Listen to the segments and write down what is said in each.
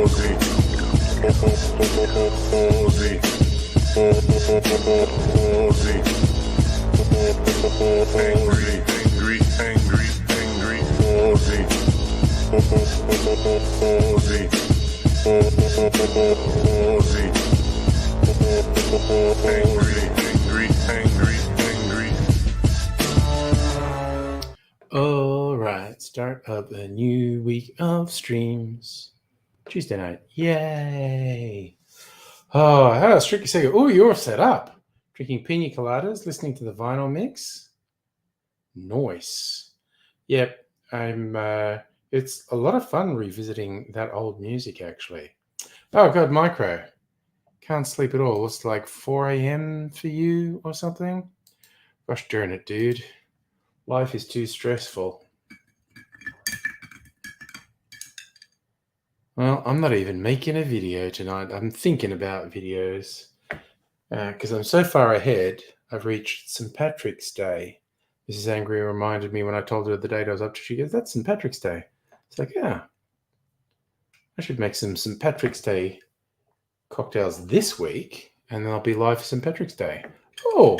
Aussie. Aussie. Aussie. Angry Aussie. Aussie. Angry. All right, start of a new week of streams. Tuesday night, yay! Oh, I had a tricky second. Oh, you're set up. Drinking pina coladas, listening to the vinyl mix. Nice. Yep, I'm. It's a lot of fun revisiting that old music, actually. Oh God, Micro, can't sleep at all. It's like 4 a.m. for you or something. Gosh darn it, dude. Life is too stressful. Well, I'm not even making a video tonight. I'm thinking about videos because I'm so far ahead. I've reached St. Patrick's Day. Mrs. Angry reminded me when I told her the date I was up to. She goes, "That's St. Patrick's Day." It's like, yeah, I should make some St. Patrick's Day cocktails this week, and then I'll be live for St. Patrick's Day. Oh,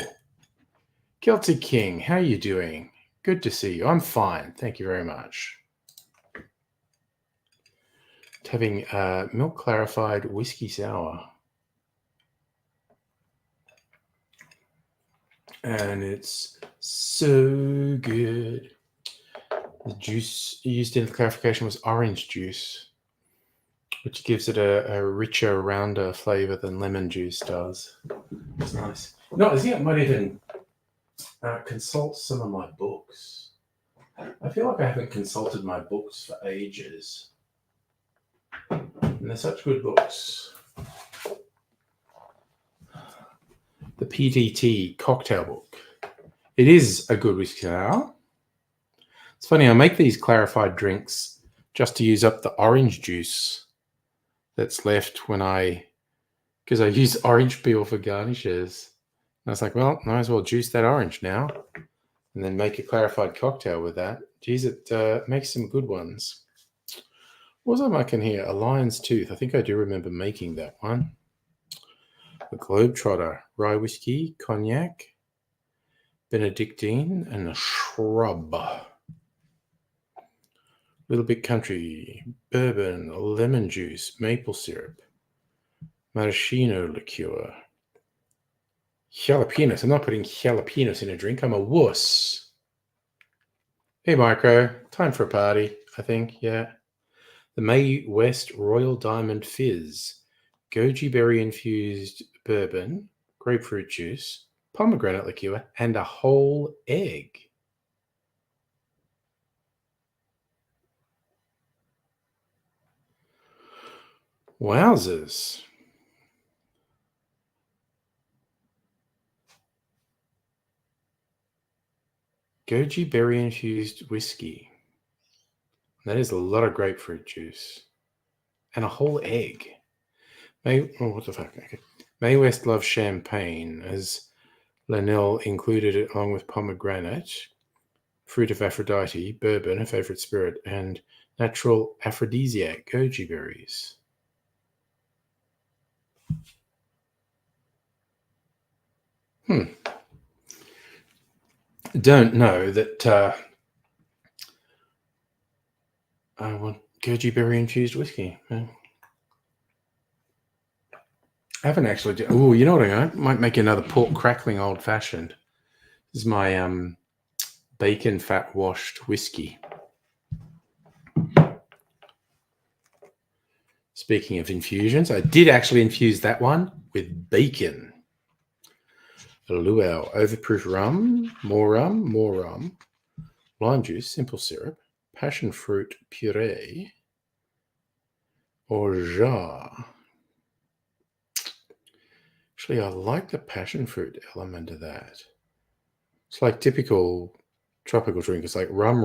Celtic King, how are you doing? Good to see you. I'm fine. Thank you very much. Having milk clarified whiskey sour. And it's so good. The juice used in the clarification was orange juice, which gives it a richer, rounder flavor than lemon juice does. It's nice. No, I think I might even consult some of my books. I feel like I haven't consulted my books for ages. And they're such good books. The PDT cocktail book. It is a good whiskey sour. It's funny, I make these clarified drinks just to use up the orange juice that's left because I use orange peel for garnishes. And I was like, well, might as well juice that orange now and then make a clarified cocktail with that. Geez, it makes some good ones. What was I making here? A lion's tooth. I think I do remember making that one. A Globetrotter, rye whiskey, cognac, Benedictine, and a shrub. Little Bit Country, bourbon, lemon juice, maple syrup, maraschino liqueur, jalapenos. I'm not putting jalapenos in a drink. I'm a wuss. Hey, Micro. Time for a party, I think. Yeah. The Mae West Royal Diamond Fizz, goji berry infused bourbon, grapefruit juice, pomegranate liqueur, and a whole egg. Wowzers. Goji berry infused whiskey. That is a lot of grapefruit juice. And a whole egg. What the fuck? Okay. Mae West loves champagne, as Lanelle included it along with pomegranate, fruit of Aphrodite, bourbon, her favorite spirit, and natural aphrodisiac, goji berries. Don't know that I want goji berry infused whiskey. I haven't actually. Oh, you know what I might make another pork crackling old fashioned. This is my bacon fat washed whiskey. Speaking of infusions, I did actually infuse that one with bacon. A luau, overproof rum, more rum, lime juice, simple syrup, passion fruit puree, orgeat. Actually, I like the passion fruit element of that. It's like typical tropical drink. It's like rum,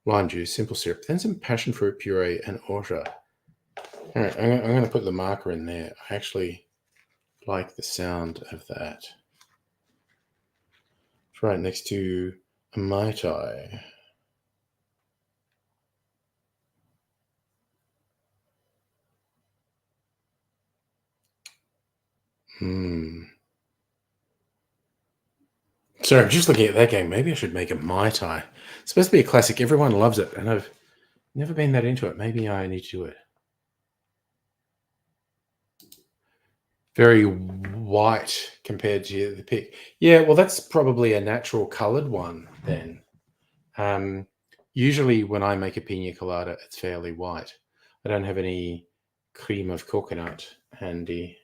lime juice, simple syrup, then some passion fruit puree and orgeat. All right, I'm going to put the marker in there. I actually like the sound of that. It's right next to a Mai Tai. Sorry, I'm just looking at that game. Maybe I should make a Mai Tai. It's supposed to be a classic. Everyone loves it, and I've never been that into it. Maybe I need to do it. Very white compared to the pick. Yeah, well, that's probably a natural colored one then. Usually when I make a pina colada, it's fairly white. I don't have any cream of coconut handy.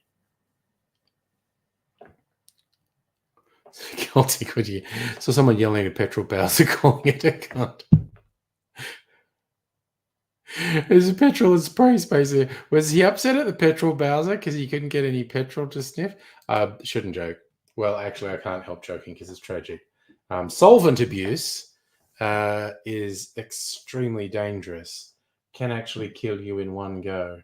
Celtic, would you? So someone yelling at Petrol Bowser calling it a cunt. There's a petrol and spray spacer. Was he upset at the petrol Bowser because he couldn't get any petrol to sniff? Shouldn't joke. Well, actually, I can't help joking because it's tragic. Solvent abuse is extremely dangerous. Can actually kill you in one go.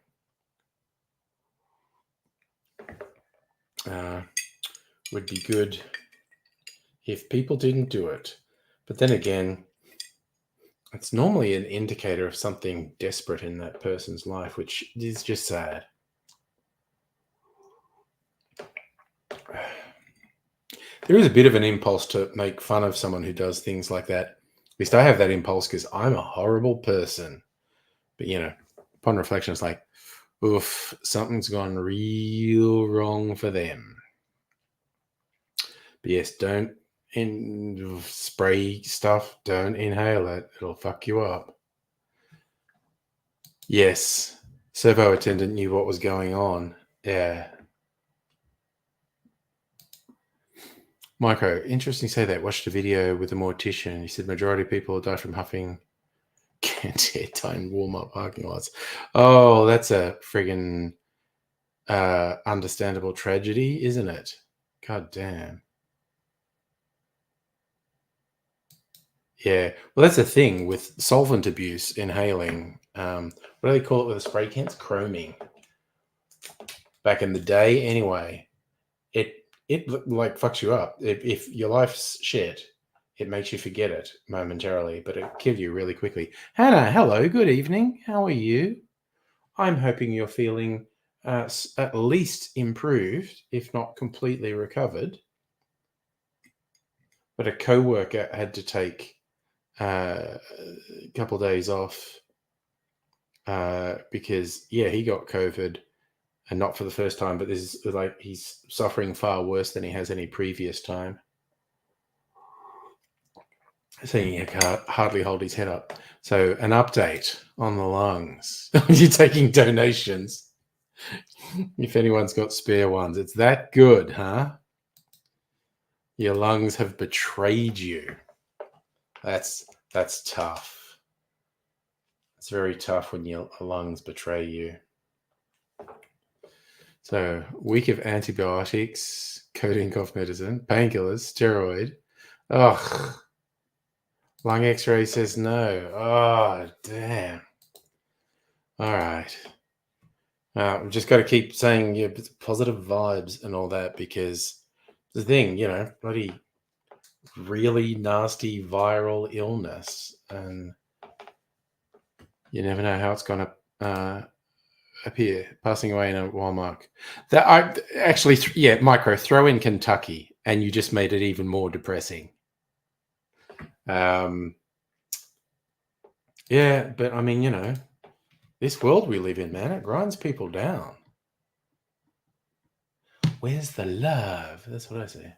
Would be good if people didn't do it. But then again, it's normally an indicator of something desperate in that person's life, which is just sad. There is a bit of an impulse to make fun of someone who does things like that. At least I have that impulse because I'm a horrible person. But, upon reflection, it's like, oof, something's gone real wrong for them. But yes, don't spray stuff. Don't inhale it. It'll fuck you up. Yes. Servo attendant knew what was going on. Yeah. Micro, interesting you say that. Watched a video with a mortician. He said majority of people die from huffing canteen warm-up parking lots. Oh, that's a friggin' understandable tragedy, isn't it? God damn. Yeah. Well, that's the thing with solvent abuse, inhaling. What do they call it with the spray cans? Chroming. Back in the day, anyway, it like fucks you up. If your life's shit, it makes you forget it momentarily, but it kills you really quickly. Hannah, hello, good evening. How are you? I'm hoping you're feeling at least improved, if not completely recovered. But a co-worker had to take a couple of days off because, he got COVID. And not for the first time, but this is like he's suffering far worse than he has any previous time. So he can't hardly hold his head up. So an update on the lungs. You're taking donations. If anyone's got spare ones, it's that good, huh? Your lungs have betrayed you. That's tough. It's very tough when your lungs betray you. So, week of antibiotics, codeine cough medicine, painkillers, steroid. Ugh. Lung x-ray says no. Oh, damn. All right. We've just got to keep saying positive vibes and all that because the thing, bloody really nasty viral illness. And you never know how it's going to appear, passing away in a Walmart. That I actually, Micro, throw in Kentucky, and you just made it even more depressing. Yeah, but I mean, this world we live in, man, it grinds people down. Where's the love? That's what I say.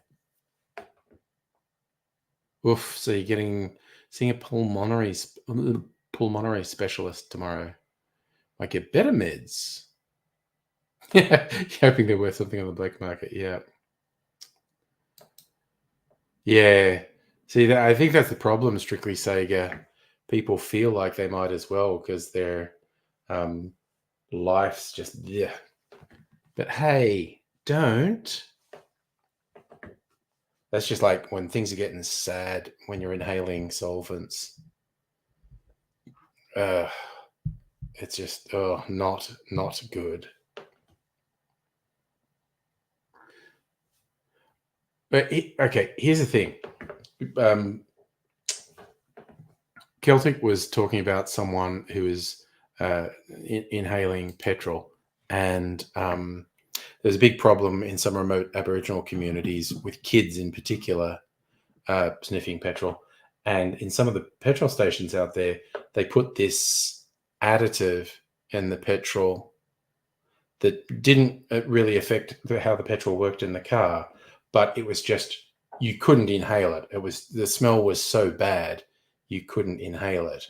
Oof. So you're seeing a pulmonary specialist tomorrow. Might get better meds. Hoping they're worth something on the black market. Yeah. Yeah. See, I think that's the problem, Strictly Sega. People feel like they might as well because their life's just, But hey, don't. That's just like when things are getting sad when you're inhaling solvents. It's just, not good. But okay, here's the thing. Celtic was talking about someone who is inhaling petrol, and there's a big problem in some remote Aboriginal communities with kids in particular sniffing petrol. And in some of the petrol stations out there, they put this additive in the petrol that didn't really affect how the petrol worked in the car, but it was just, you couldn't inhale it. It was, the smell was so bad you couldn't inhale it.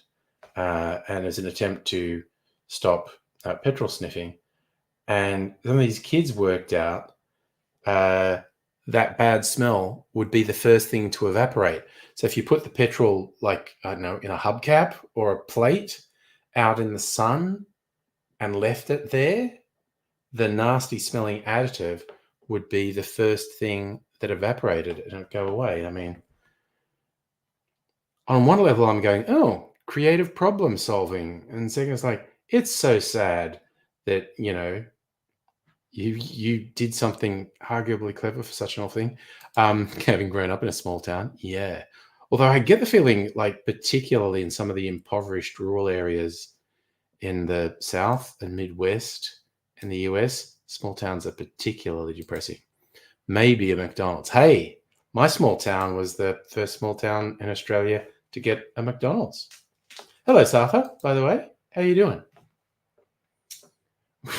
And as an attempt to stop petrol sniffing. And some of these kids worked out that bad smell would be the first thing to evaporate. So if you put the petrol, like, I don't know, in a hubcap or a plate out in the sun and left it there, the nasty smelling additive would be the first thing that evaporated and it'd go away. I mean, on one level, I'm going, oh, creative problem solving. And second, it's like, it's so sad that, you know, you did something arguably clever for such an awful thing. Having grown up in a small town, yeah. Although I get the feeling, like, particularly in some of the impoverished rural areas in the South and Midwest in the US, small towns are particularly depressing. Maybe a McDonald's. Hey, my small town was the first small town in Australia to get a McDonald's. Hello, Safa, by the way. How you doing?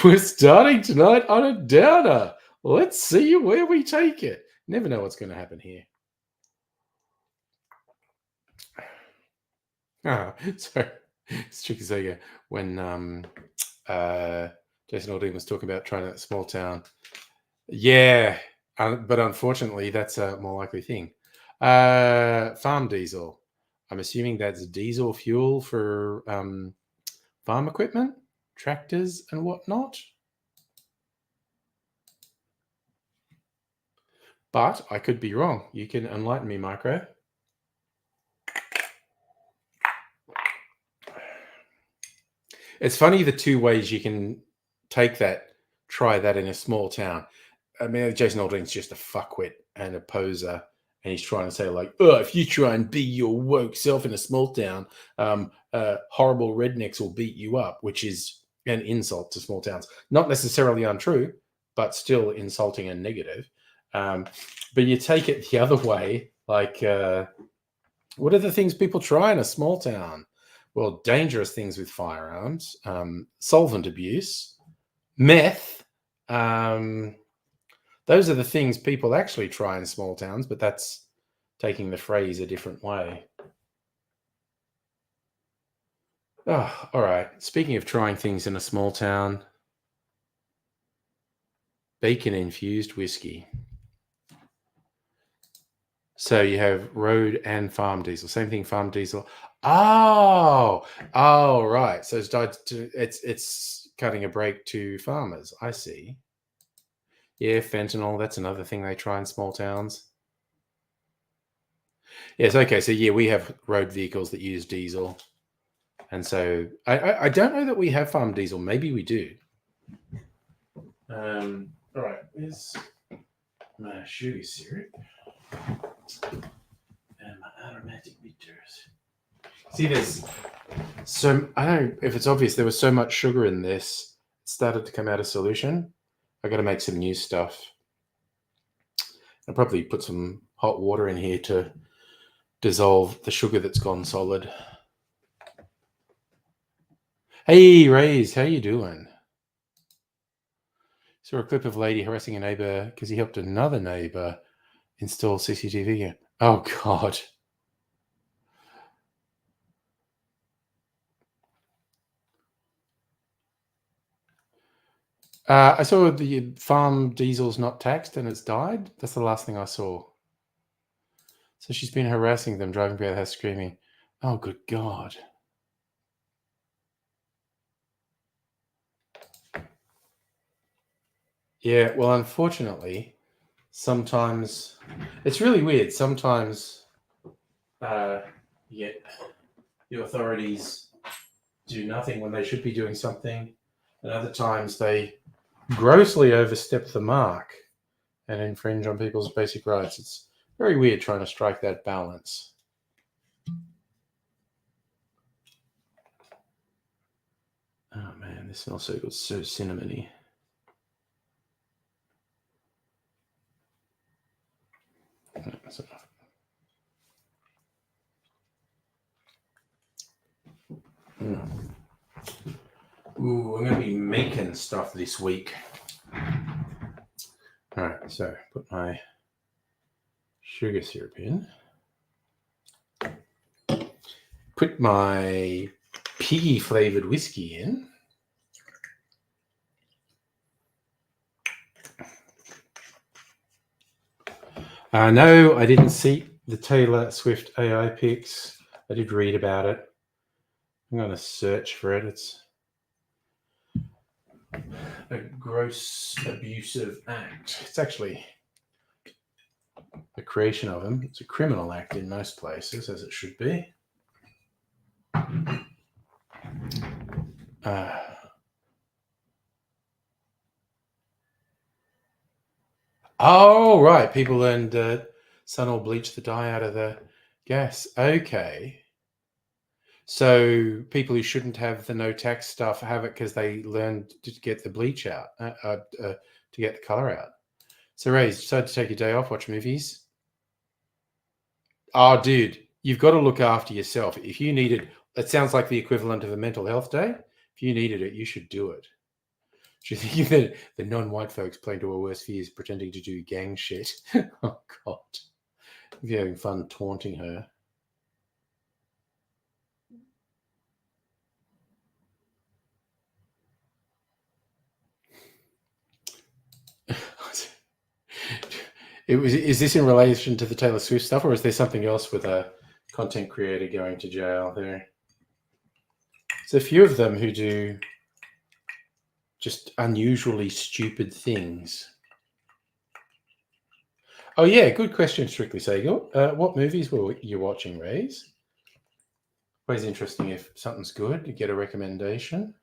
We're starting tonight on a downer. Let's see where we take it. Never know what's going to happen here. Sorry. It's tricky saying when Jason Aldean was talking about trying a small town. Yeah, but unfortunately, that's a more likely thing. Farm diesel. I'm assuming that's diesel fuel for farm equipment, tractors, and whatnot. But I could be wrong. You can enlighten me, Micro. It's funny the two ways you can try that in a small town. I mean, Jason Aldean's just a fuckwit and a poser, and he's trying to say, like, oh, if you try and be your woke self in a small town, horrible rednecks will beat you up, which is an insult to small towns. Not necessarily untrue, but still insulting and negative. But you take it the other way, like, what are the things people try in a small town? Well, dangerous things with firearms, solvent abuse, meth. Those are the things people actually try in small towns, but that's taking the phrase a different way. Oh, all right. Speaking of trying things in a small town, bacon-infused whiskey. So you have road and farm diesel. Same thing, farm diesel. Oh, right. So it's cutting a break to farmers. I see. Yeah, fentanyl. That's another thing they try in small towns. Yes. Okay. So yeah, we have road vehicles that use diesel, and so I don't know that we have farm diesel. Maybe we do. All right. Where's my sugar syrup? And my aromatic bitters. See, there's so, I don't know if it's obvious, there was so much sugar in this, it started to come out of solution. I got to make some new stuff. I'll probably put some hot water in here to dissolve the sugar that's gone solid. Hey, Rays, how you doing? Saw a clip of a lady harassing a neighbor because he helped another neighbor install CCTV. Oh, God. I saw the farm diesel's not taxed and it's died. That's the last thing I saw. So she's been harassing them, driving by the house screaming. Oh, good God. Yeah, well, unfortunately, sometimes it's really weird. Sometimes the authorities do nothing when they should be doing something, and other times they grossly overstep the mark and infringe on people's basic rights. It's very weird trying to strike that balance. Oh man, this smells so good, so cinnamony. Ooh, I'm going to be making stuff this week. All right, so put my sugar syrup in. Put my piggy flavored whiskey in. No, I didn't see the Taylor Swift AI pics. I did read about it. I'm going to search for it. It's a gross abusive act. It's actually the creation of him. It's a criminal act in most places, as it should be. Oh, right. People learned sun or bleach the dye out of the gas. Okay. So people who shouldn't have the no tax stuff have it because they learned to get the bleach out, to get the color out. So, Ray, decided to take your day off, watch movies. Oh, dude, you've got to look after yourself. If you needed, it sounds like the equivalent of a mental health day. If you needed it, you should do it. Do you think that the non-white folks playing to our worst fears, pretending to do gang shit? Oh, God. If you're having fun taunting her. Is this in relation to the Taylor Swift stuff, or is there something else with a content creator going to jail there? There's a few of them who do just unusually stupid things. Oh, yeah, good question, Strictly Seagull. What movies were you watching, Rays? Always interesting if something's good, you get a recommendation.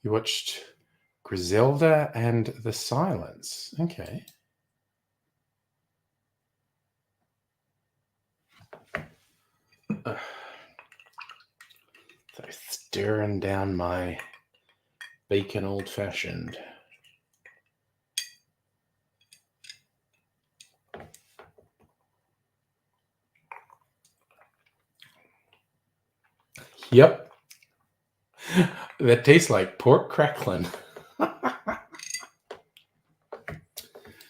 You watched Griselda and the Silence. Okay. So stirring down my bacon old-fashioned. Yep. That tastes like pork crackling.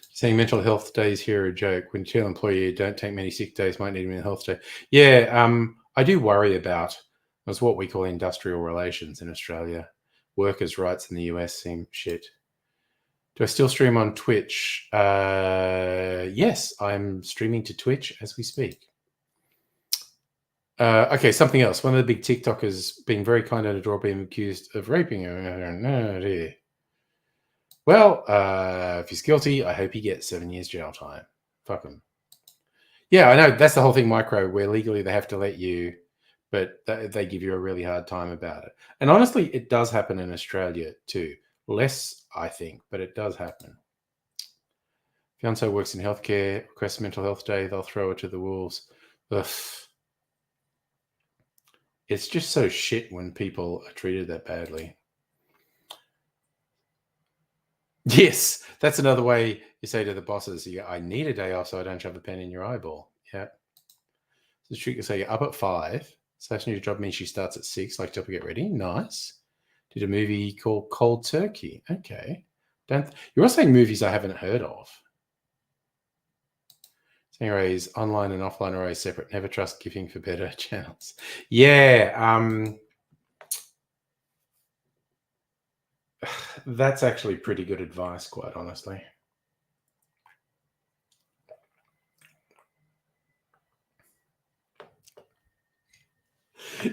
Saying mental health days here are a joke. When you tell an employee don't take many sick days, might need a mental health day. Yeah, I do worry about it's what we call industrial relations in Australia. Workers' rights in the US seem shit. Do I still stream on Twitch? Yes, I'm streaming to Twitch as we speak. Okay, something else. One of the big TikTokers being very kind and adorable, being accused of raping her. Well, if he's guilty, I hope he gets 7 years jail time. Fuck him. Yeah, I know. That's the whole thing, Micro, where legally they have to let you, but they give you a really hard time about it. And honestly, it does happen in Australia too. Less, I think, but it does happen. Fiance works in healthcare, requests mental health day, they'll throw her to the wolves. Ugh. It's just so shit when people are treated that badly. Yes, that's another way you say to the bosses, I need a day off so I don't shove a pen in your eyeball. Yeah. So she could say you're up at 5. Slash new job means she starts at 6, like to help her get ready. Nice. Did a movie called Cold Turkey. Okay. You're all saying movies I haven't heard of. Anyways, online and offline are always separate. Never trust giving for better channels. Yeah. That's actually pretty good advice, quite honestly.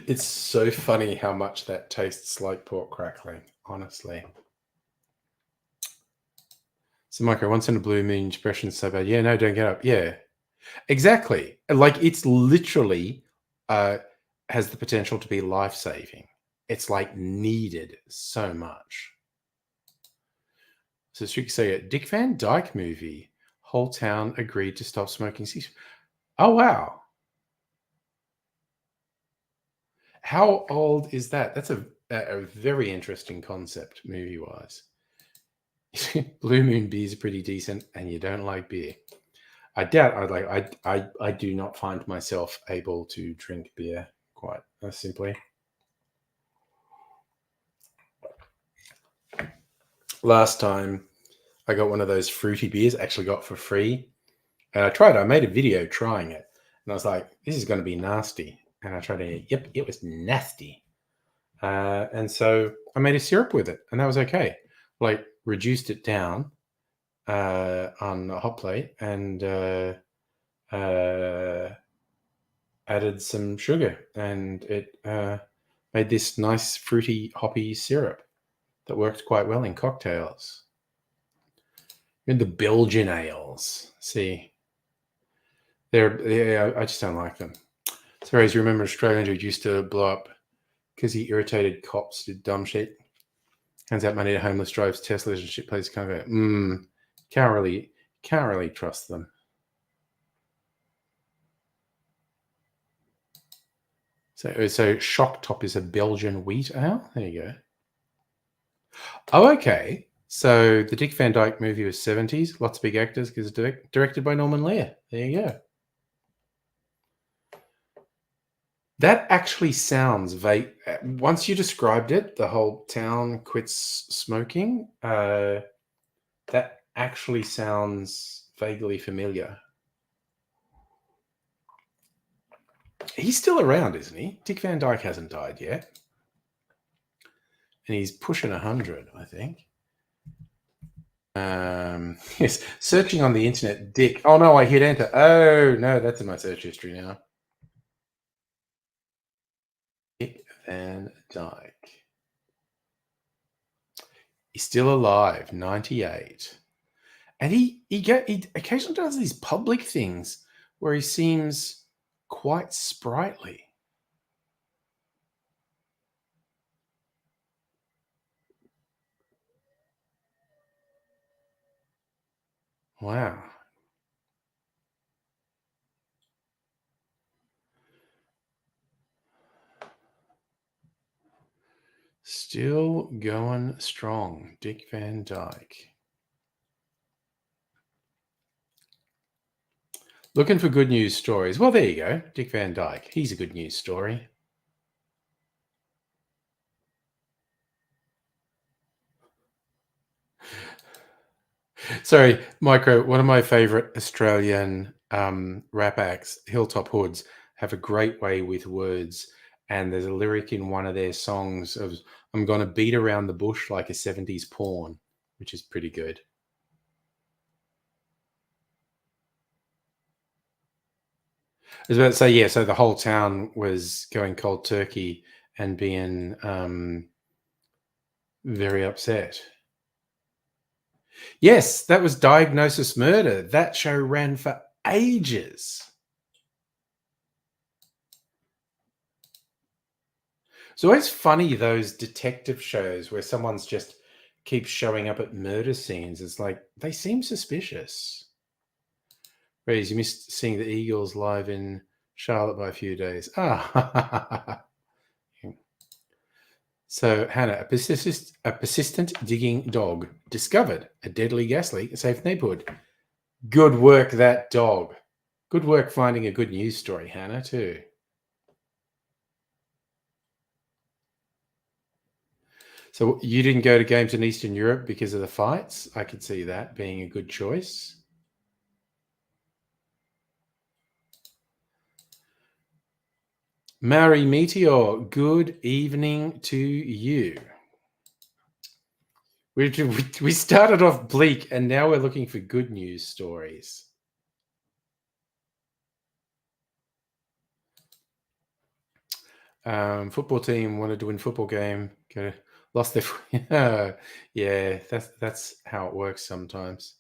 It's so funny how much that tastes like pork crackling, honestly. So, Micro, once in a blue moon, depression's so bad. Yeah, no, don't get up. Yeah, exactly. Like, it's literally has the potential to be life-saving. It's like needed so much. So, she could say a Dick Van Dyke movie. Whole town agreed to stop smoking cigarettes. Oh, wow. How old is that? That's a very interesting concept, movie-wise. Blue Moon beers are pretty decent, and you don't like beer. I doubt I'd like. I do not find myself able to drink beer quite simply. Last time I got one of those fruity beers, actually got for free, and I tried. I made a video trying it, and I was like, "This is going to be nasty." And I tried it. Yep, it was nasty. And so I made a syrup with it, and that was okay. Like reduced it down on a hot plate and added some sugar, and it made this nice fruity hoppy syrup that worked quite well in cocktails. In the Belgian ales, see, I just don't like them. So, as you remember, Australian dude used to blow up because he irritated cops, did dumb shit, hands out money to homeless, drives Teslas and shit places. Kind of can't really trust them. So Shock Top is a Belgian wheat ale. There you go. Oh, okay. So the Dick Van Dyke movie was 70s. Lots of big actors because it's directed by Norman Lear. There you go. That actually sounds vague. Once you described it, the whole town quits smoking. That actually sounds vaguely familiar. He's still around, isn't he? Dick Van Dyke hasn't died yet. And he's pushing 100, I think. Yes, searching on the internet, Dick. Oh no, I hit enter. Oh no, that's in my search history now. Dick Van Dyke. He's still alive, 98. And he occasionally does these public things where he seems quite sprightly. Wow. Still going strong, Dick Van Dyke. Looking for good news stories. Well, there you go. Dick Van Dyke. He's a good news story. Sorry, Micro, one of my favorite Australian rap acts, Hilltop Hoods, have a great way with words. And there's a lyric in one of their songs of, I'm going to beat around the bush like a 70s porn, which is pretty good. I was about to say, yeah, so the whole town was going cold turkey and being very upset. Yes, that was Diagnosis Murder. That show ran for ages. It's always funny, those detective shows where someone's just keeps showing up at murder scenes. It's like, they seem suspicious. Reyes, you missed seeing the Eagles live in Charlotte by a few days. Ah. So, Hannah, a persistent digging dog discovered a deadly gas leak at a safe neighborhood. Good work, that dog. Good work finding a good news story, Hannah, too. So you didn't go to games in Eastern Europe because of the fights? I could see that being a good choice. Maori Meteor, good evening to you. We started off bleak and now we're looking for good news stories. Football team wanted to win football game. Lost their. Yeah, that's how it works sometimes.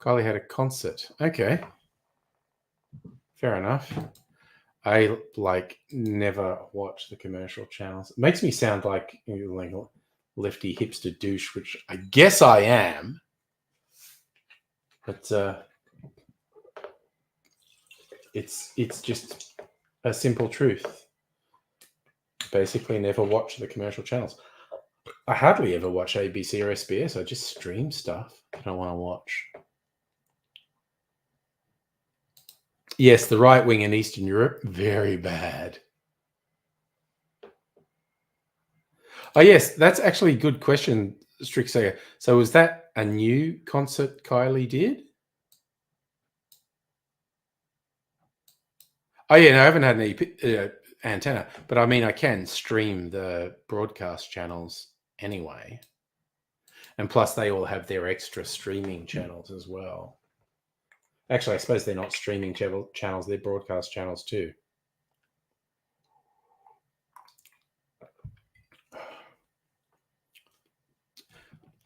Kylie had a concert. Okay, fair enough. I never watch the commercial channels. It makes me sound like a lefty hipster douche, which I guess I am. But it's just a simple truth. Basically, never watch the commercial channels. I hardly ever watch ABC or SBS. I just stream stuff that I want to watch. Yes, the right wing in Eastern Europe, very bad. Oh, yes, that's actually a good question, Strixager. So was that a new concert Kylie did? Oh, yeah, no, I haven't had an antenna, but I mean, I can stream the broadcast channels anyway. And plus, they all have their extra streaming channels as well. Actually, I suppose they're not streaming channels, they're broadcast channels too.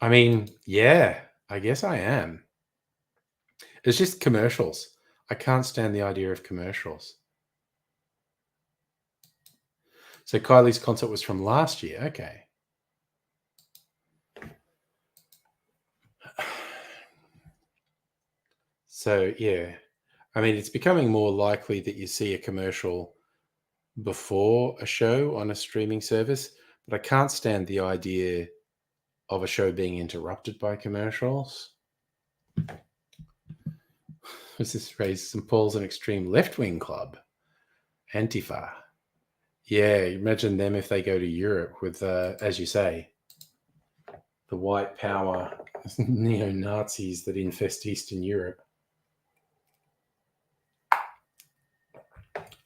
I mean, yeah, I guess I am. It's just commercials. I can't stand the idea of commercials. So Kylie's concert was from last year. Okay. So, yeah. I mean, it's becoming more likely that you see a commercial before a show on a streaming service, but I can't stand the idea of a show being interrupted by commercials. This raised St. Paul's an extreme left-wing club, Antifa. Yeah, imagine them if they go to Europe with, as you say, the white power neo-Nazis that infest Eastern Europe.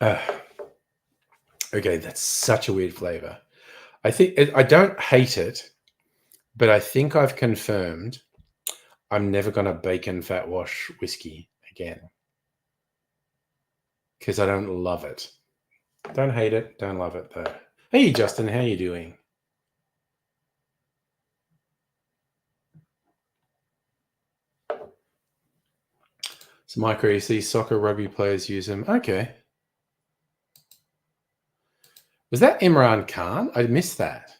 Okay, that's such a weird flavor. I don't hate it, but I think I've confirmed I'm never going to bacon fat wash whiskey again because I don't love it. Don't hate it, don't love it though. Hey, Justin, how you doing? So micro EC soccer rugby players use them. Okay. Was that Imran Khan? I missed that.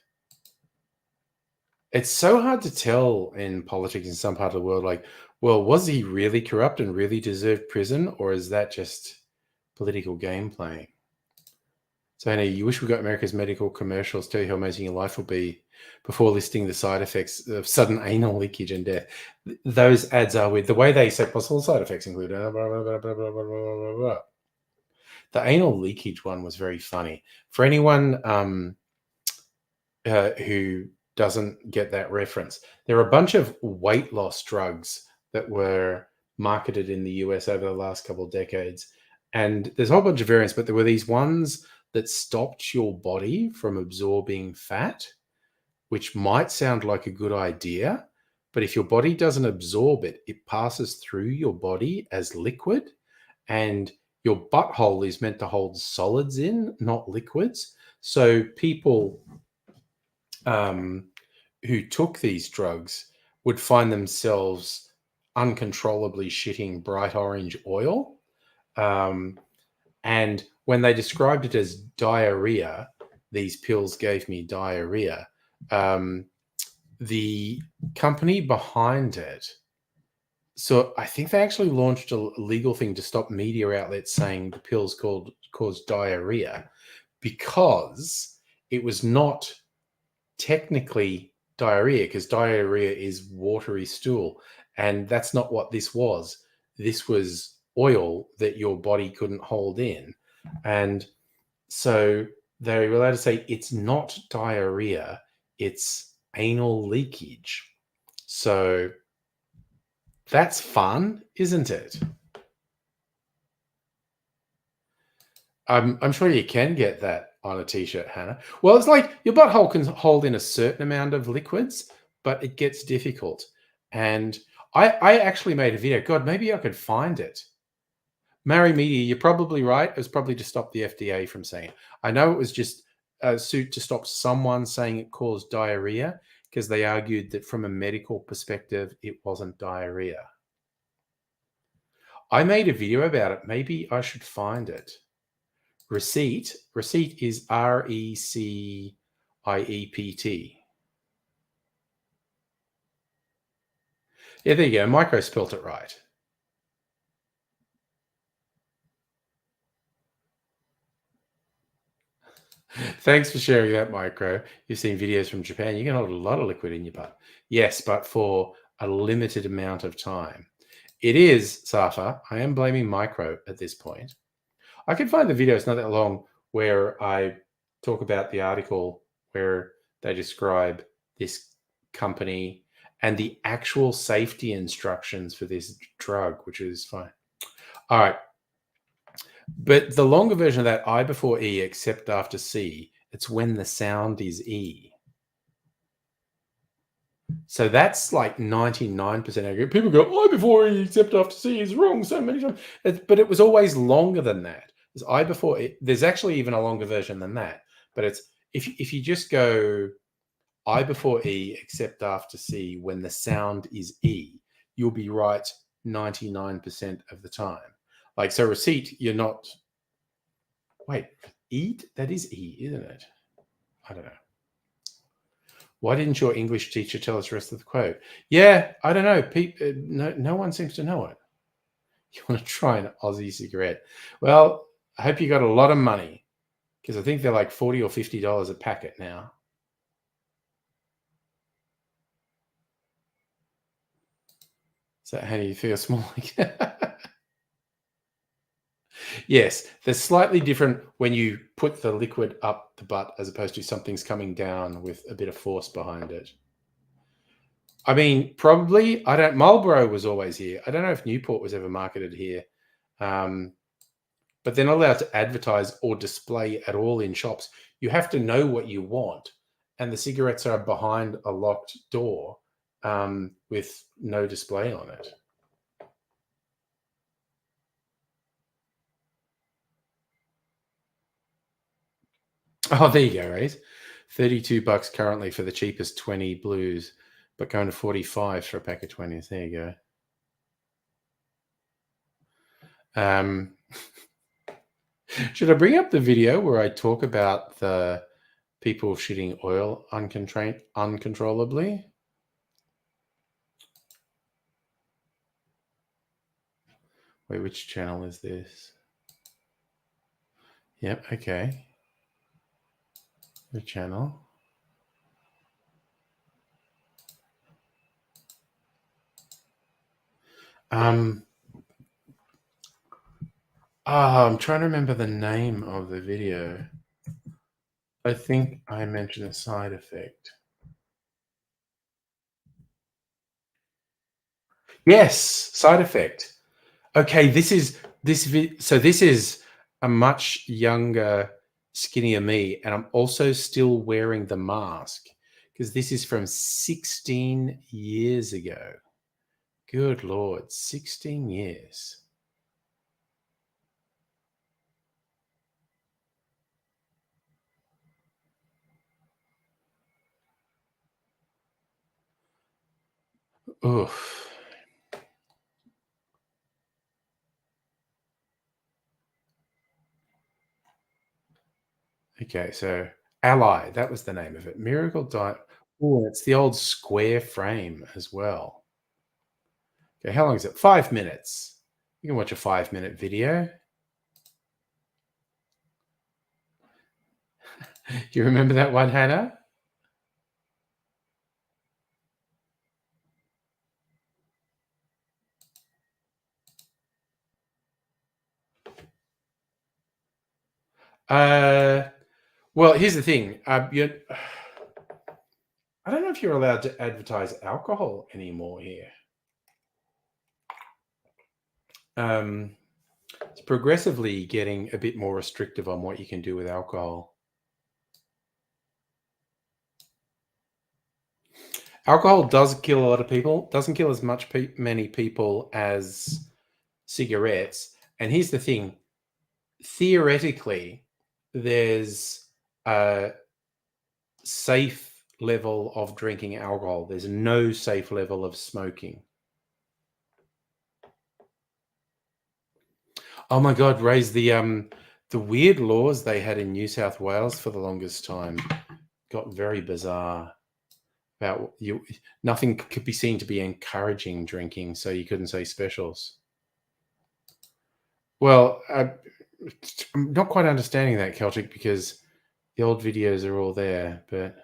It's so hard to tell in politics in some part of the world. Like, well, was he really corrupt and really deserved prison, or is that just political game playing? So, Anna, you wish we got America's medical commercials tell you how amazing your life will be before listing the side effects of sudden anal leakage and death. Those ads are weird. The way they say possible side effects include blah, blah, blah, blah, blah, blah, blah, blah. The anal leakage one was very funny. For anyone who doesn't get that reference, there are a bunch of weight loss drugs that were marketed in the US over the last couple of decades. And there's a whole bunch of variants, but there were these ones that stopped your body from absorbing fat, which might sound like a good idea. But if your body doesn't absorb it, it passes through your body as liquid. And your butthole is meant to hold solids in, not liquids. So people who took these drugs would find themselves uncontrollably shitting bright orange oil. And when they described it as diarrhea, these pills gave me diarrhea. The company behind it, so I think they actually launched a legal thing to stop media outlets saying the pills caused diarrhea because it was not technically diarrhea, because diarrhea is watery stool, and that's not what this was. This was oil that your body couldn't hold in, and so they were allowed to say it's not diarrhea, it's anal leakage. So that's fun, isn't it? I'm sure you can get that on a t-shirt, Hannah. Well, it's like your butthole can hold in a certain amount of liquids, but it gets difficult. And I actually made a video. God, maybe I could find it. Mary Media, you're probably right. It was probably to stop the FDA from saying it. I know it was just a suit to stop someone saying it caused diarrhea, because they argued that from a medical perspective, it wasn't diarrhea. I made a video about it. Maybe I should find it. Receipt is RECIEPT. Yeah, there you go. Micro spelt it right. Thanks for sharing that, Micro. You've seen videos from Japan. You can hold a lot of liquid in your butt. Yes, but for a limited amount of time. It is, Safa. I am blaming Micro at this point. I can find the video, it's not that long, where I talk about the article where they describe this company and the actual safety instructions for this drug, which is fine. All right. But the longer version of that, I before E, except after C, it's when the sound is E. So that's like 99% accurate. People go, I before E, except after C is wrong so many times. But it was always longer than that. It's I before E. There's actually even a longer version than that. But it's if you just go I before E, except after C, when the sound is E, you'll be right 99% of the time. Like, so receipt, you're not. Wait, eat? That is E, isn't it? I don't know. Why didn't your English teacher tell us the rest of the quote? Yeah, I don't know. No one seems to know it. You want to try an Aussie cigarette? Well, I hope you got a lot of money because I think they're like $40 or $50 a packet now. So how do you feel? Small? Yes, they're slightly different when you put the liquid up the butt as opposed to something's coming down with a bit of force behind it. I mean, probably. I don't. Marlboro was always here. I don't know if Newport was ever marketed here, but they're not allowed to advertise or display at all in shops. You have to know what you want, and the cigarettes are behind a locked door with no display on it. Oh, there you go, Rays. $32 currently for the cheapest 20 blues, but going to 45 for a pack of 20s. There you go. Should I bring up the video where I talk about the people shooting oil uncontrollably? Wait, which channel is this? Yep, okay. The channel. I'm trying to remember the name of the video. I think I mentioned a side effect. Yes, side effect. Okay, this is a much younger, skinnier me, and I'm also still wearing the mask because this is from 16 years ago. Good Lord, 16 years. Oof. Okay, so Ally, that was the name of it. Miracle Diet. Oh, it's the old square frame as well. Okay, how long is it? 5 minutes. You can watch a 5-minute video. You remember that one, Hannah? Well, here's the thing. I don't know if you're allowed to advertise alcohol anymore here. It's progressively getting a bit more restrictive on what you can do with alcohol. Alcohol does kill a lot of people. Doesn't kill as many people as cigarettes. And here's the thing: theoretically, there's a safe level of drinking alcohol. There's no safe level of smoking. Oh my God, Raise the weird laws they had in New South Wales for the longest time got very bizarre. About nothing could be seen to be encouraging drinking, so you couldn't say specials. Well, I'm not quite understanding that, Celtic, because The old videos are all there, but...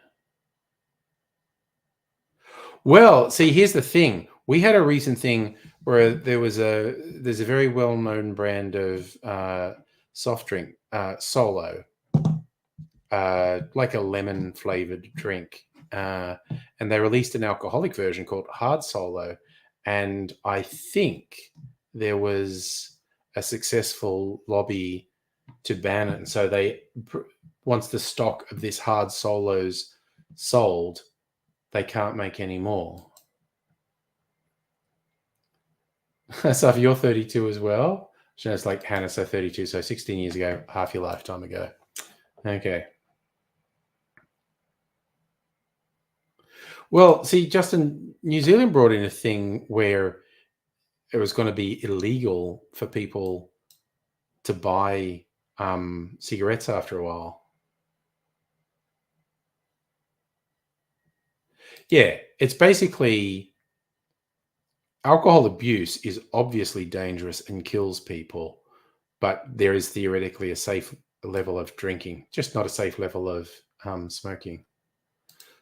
Well, see, here's the thing. We had a recent thing where there's a very well-known brand of soft drink, Solo, like a lemon-flavored drink. And they released an alcoholic version called Hard Solo. And I think there was a successful lobby to ban it. And so once the stock of this Hard Solos sold, they can't make any more. So if you're 32 as well, so it's like Hannah, so 32, so 16 years ago, half your lifetime ago. Okay. Well, see, Justin, New Zealand brought in a thing where it was going to be illegal for people to buy cigarettes after a while. Yeah, it's basically alcohol abuse is obviously dangerous and kills people, but there is theoretically a safe level of drinking, just not a safe level of smoking.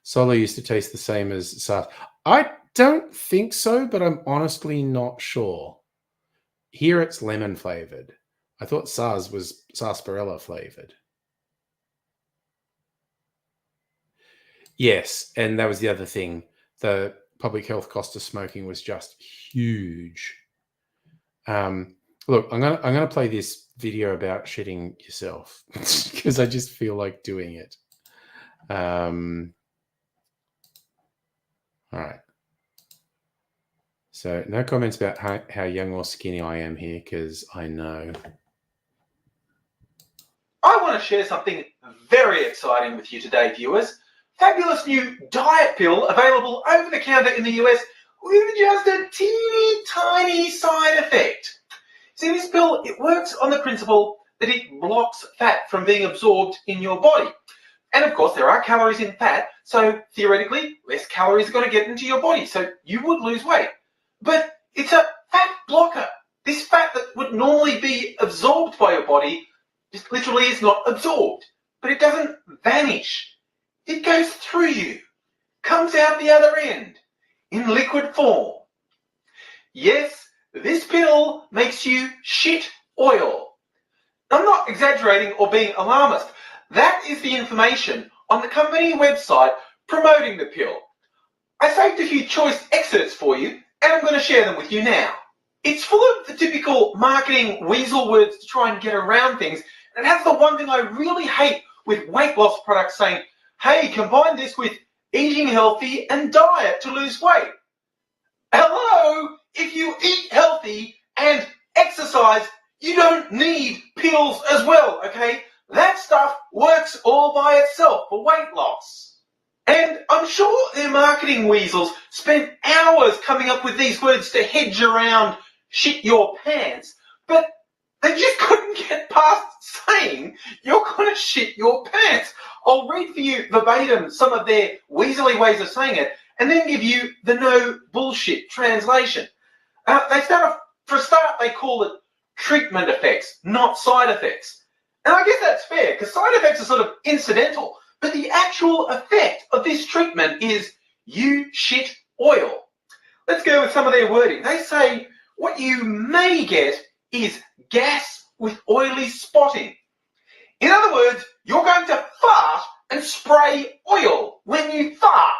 Solo used to taste the same as SARS. I don't think so, but I'm honestly not sure. Here it's lemon flavored. I thought SARS was sarsaparilla flavored. Yes, and that was the other thing. The public health cost of smoking was just huge. Look, I'm gonna play this video about shitting yourself because I just feel like doing it. All right. So no comments about how young or skinny I am here because I know. I want to share something very exciting with you today, viewers. Fabulous new diet pill available over the counter in the US with just a teeny tiny side effect. See, this pill, it works on the principle that it blocks fat from being absorbed in your body. And of course, there are calories in fat, so theoretically, less calories are going to get into your body, so you would lose weight. But it's a fat blocker. This fat that would normally be absorbed by your body just literally is not absorbed, but it doesn't vanish. It goes through you, comes out the other end, in liquid form. Yes, this pill makes you shit oil. I'm not exaggerating or being alarmist. That is the information on the company website promoting the pill. I saved a few choice excerpts for you, and I'm going to share them with you now. It's full of the typical marketing weasel words to try and get around things, and it has the one thing I really hate with weight loss products saying, hey, combine this with eating healthy and diet to lose weight. Hello? If you eat healthy and exercise, you don't need pills as well, okay? That stuff works all by itself for weight loss. And I'm sure their marketing weasels spent hours coming up with these words to hedge around shit your pants, but they just couldn't get past saying you're going to shit your pants. I'll read for you verbatim some of their weaselly ways of saying it and then give you the no bullshit translation. For a start, they call it treatment effects, not side effects. And I guess that's fair because side effects are sort of incidental, but the actual effect of this treatment is you shit oil. Let's go with some of their wording. They say what you may get is gas with oily spotting. In other words, you're going to fart and spray oil when you fart.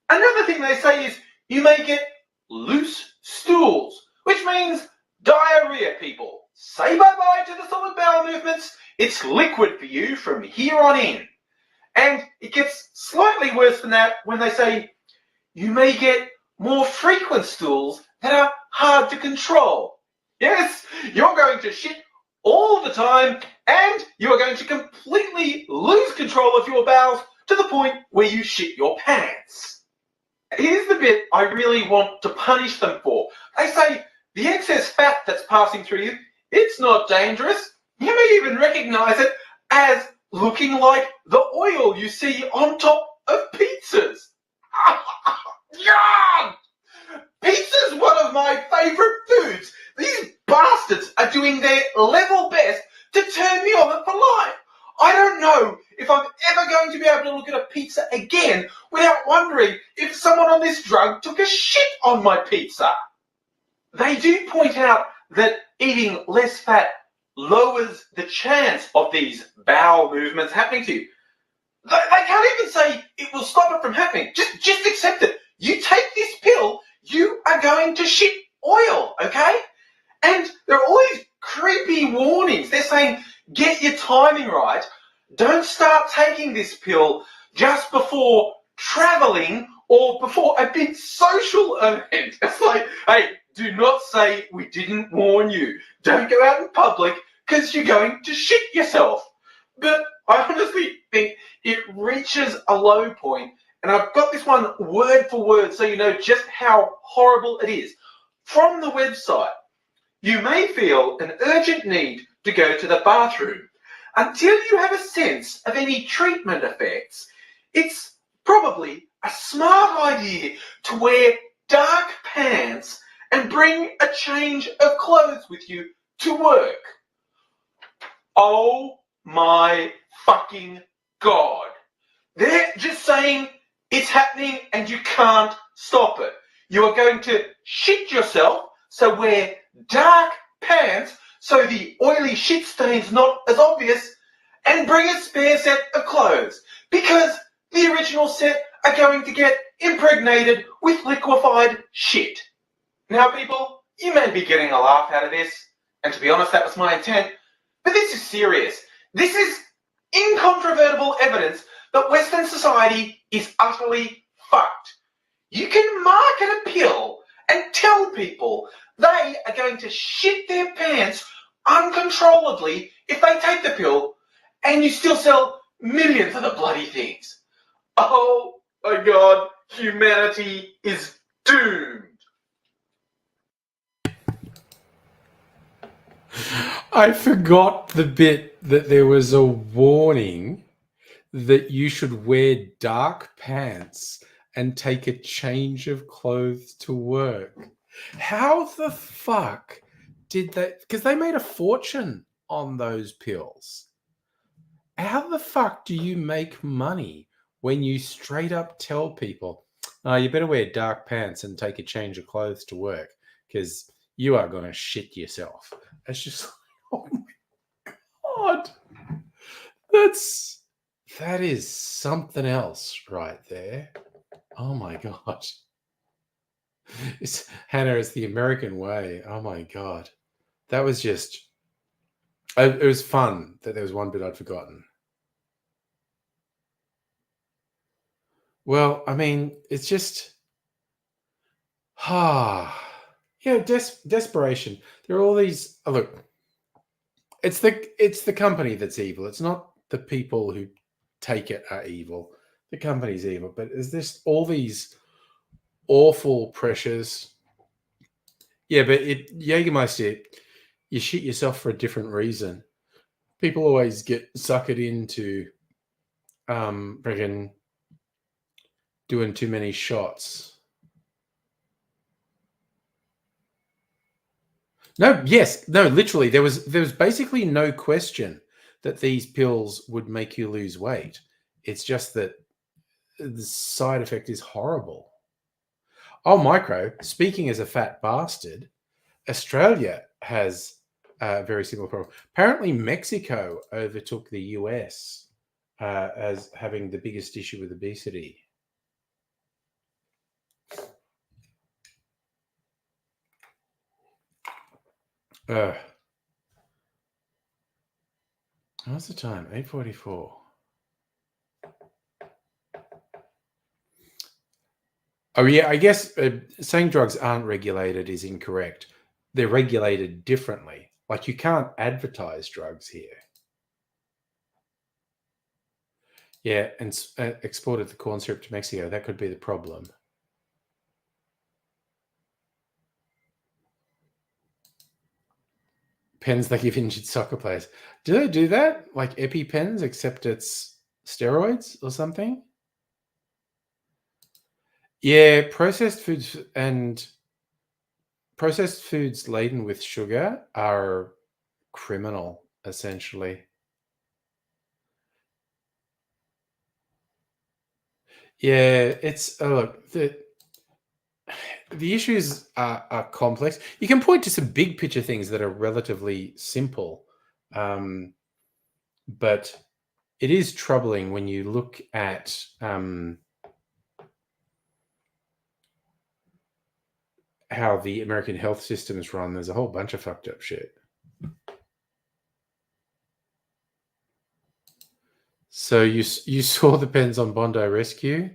Another thing they say is you may get loose stools, which means diarrhea, people. Say bye-bye to the solid bowel movements. It's liquid for you from here on in. And it gets slightly worse than that when they say you may get more frequent stools that are hard to control. Yes, you're going to shit all the time and you are going to completely lose control of your bowels to the point where you shit your pants. Here's the bit I really want to punish them for. They say the excess fat that's passing through you, it's not dangerous. You may even recognize it as looking like the oil you see on top of pizzas. Yeah! Pizza's one of my favorite foods. These bastards are doing their level best to turn me on it for life. I don't know if I'm on my pizza. They do point out that eating less fat lowers the chance of these bowel movements happening to you. They can't even say it will stop it from happening. Just accept it. You take this pill, you are going to shit oil, okay? And there are all these creepy warnings. They're saying, get your timing right. Don't start taking this pill just before traveling or before a big social event. It's like, hey, do not say we didn't warn you. Don't go out in public because you're going to shit yourself. But I honestly think it reaches a low point, and I've got this one word for word so you know just how horrible it is. From the website, you may feel an urgent need to go to the bathroom. Until you have a sense of any treatment effects, it's probably a smart idea to wear dark pants and bring a change of clothes with you to work. Oh my fucking God. They're just saying it's happening and you can't stop it. You are going to shit yourself, so wear dark pants so the oily shit stain's not as obvious, and bring a spare set of clothes because the original set are going to get impregnated with liquefied shit. Now, people, you may be getting a laugh out of this, and to be honest, that was my intent, but this is serious. This is incontrovertible evidence that Western society is utterly fucked. You can market a pill and tell people they are going to shit their pants uncontrollably if they take the pill, and you still sell millions of the bloody things. Oh my God, humanity is doomed. I forgot the bit that there was a warning that you should wear dark pants and take a change of clothes to work. How the fuck did they? Because they made a fortune on those pills. How the fuck do you make money when you straight up tell people, oh, you better wear dark pants and take a change of clothes to work because you are going to shit yourself? It's just, oh my God. That is something else right there. Oh my God. Hannah, it's the American way. Oh my God. That was just, it was fun that there was one bit I'd forgotten. Well, I mean, it's just, desperation. There are all these, look, it's the company that's evil. It's not the people who take it are evil. The company's evil, but is this all these awful pressures? Yeah, but Jägermeister, you shit yourself for a different reason. People always get suckered into freaking doing too many shots. Literally, there was basically no question that these pills would make you lose weight. It's just that the side effect is horrible. Oh, Micro, speaking as a fat bastard, Australia has a very similar problem. Apparently, Mexico overtook the US as having the biggest issue with obesity. What's the time? 8:44. Oh, yeah, I guess saying drugs aren't regulated is incorrect. They're regulated differently. Like, you can't advertise drugs here. Yeah, and exported the corn syrup to Mexico. That could be the problem. Pens they give injured soccer players. Do they do that? Like EpiPens, except it's steroids or something? Yeah, processed foods laden with sugar are criminal, essentially. Yeah, it's look, the issues are complex. You can point to some big picture things that are relatively simple, but it is troubling when you look at how the American health system is run. There's a whole bunch of fucked up shit. So you saw the Pens on Bondi Rescue?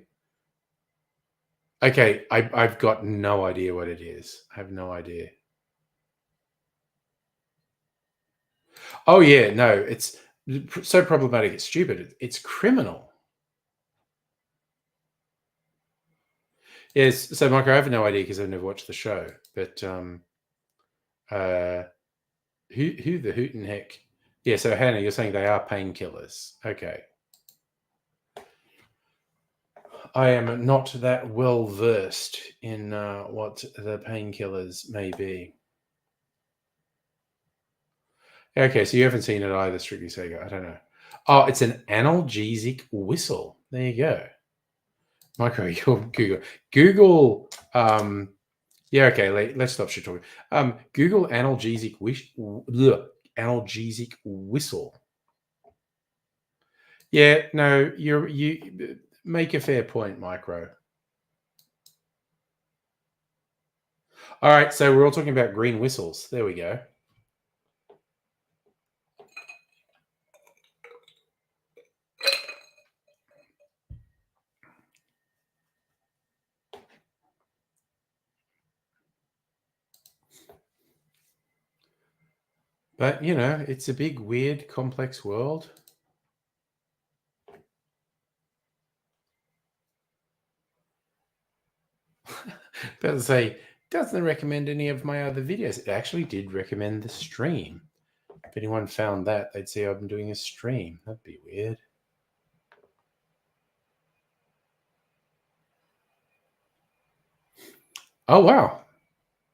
Okay, I've got no idea what it is. I have no idea. Oh yeah, no, it's so problematic. It's stupid. It's criminal. Yes. So, Michael, I have no idea because I've never watched the show. But who the hoot and heck? Yeah. So, Hannah, you're saying they are painkillers. Okay. I am not that well versed in what the painkillers may be. Okay, so you haven't seen it either, Strictly Sega. I don't know. Oh, it's an analgesic whistle. There you go. Micro, Google. Yeah, okay. Let's stop shit talking. Google analgesic analgesic whistle. Yeah, no, you make a fair point, Micro. All right, so we're all talking about green whistles. There we go. But, you know, it's a big, weird, complex world. About to say, doesn't recommend any of my other videos. It actually did recommend the stream. If anyone found that, they'd say I've been doing a stream. That'd be weird. Oh, wow.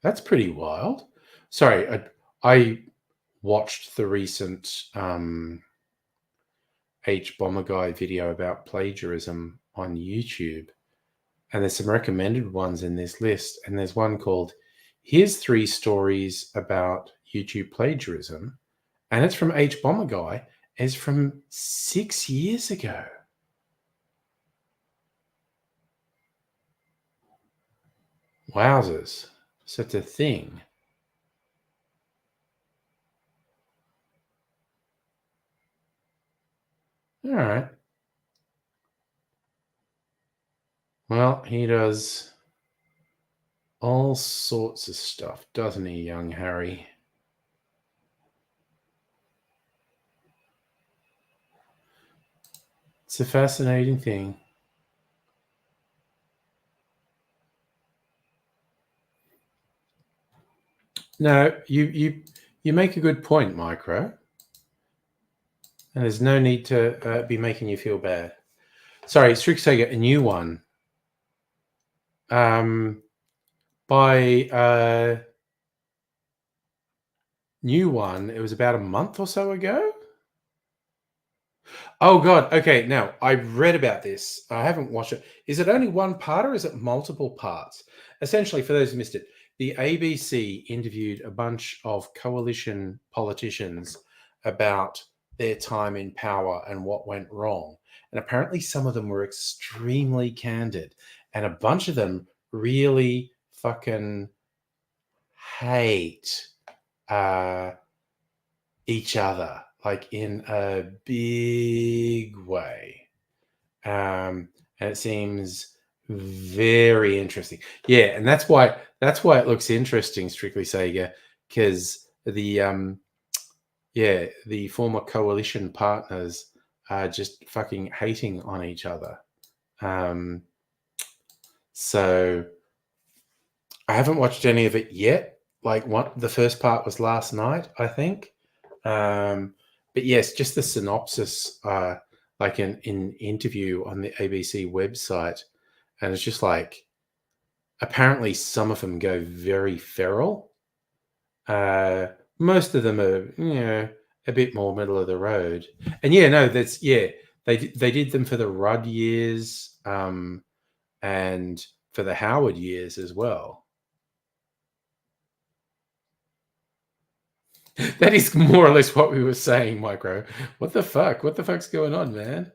That's pretty wild. Sorry, I watched the recent H Bomber Guy video about plagiarism on YouTube. And there's some recommended ones in this list. And there's one called Here's 3 Stories About YouTube Plagiarism. And it's from H Bomber Guy. It's from 6 years ago. Wowzers. Such a thing. All right. Well, he does all sorts of stuff, doesn't he, young Harry? It's a fascinating thing. No, you make a good point, Micro. And there's no need to be making you feel bad. Sorry, Strict Sega, a new one. By new one, it was about a month or so ago. Oh God. Okay. Now I've read about this. I haven't watched it. Is it only one part or is it multiple parts? Essentially, for those who missed it, the ABC interviewed a bunch of coalition politicians about their time in power and what went wrong. And apparently some of them were extremely candid and a bunch of them really fucking hate each other, like in a big way. And it seems very interesting. Yeah, and that's why it looks interesting, Strictly Sega, because the former coalition partners are just fucking hating on each other. So I haven't watched any of it yet. Like the first part was last night, I think. But yes, just the synopsis, like an interview on the ABC website. And it's just like, apparently some of them go very feral. Most of them are, a bit more middle of the road. And they did them for the Rudd years and for the Howard years as well. That is more or less what we were saying, Micro. What the fuck? What the fuck's going on, man?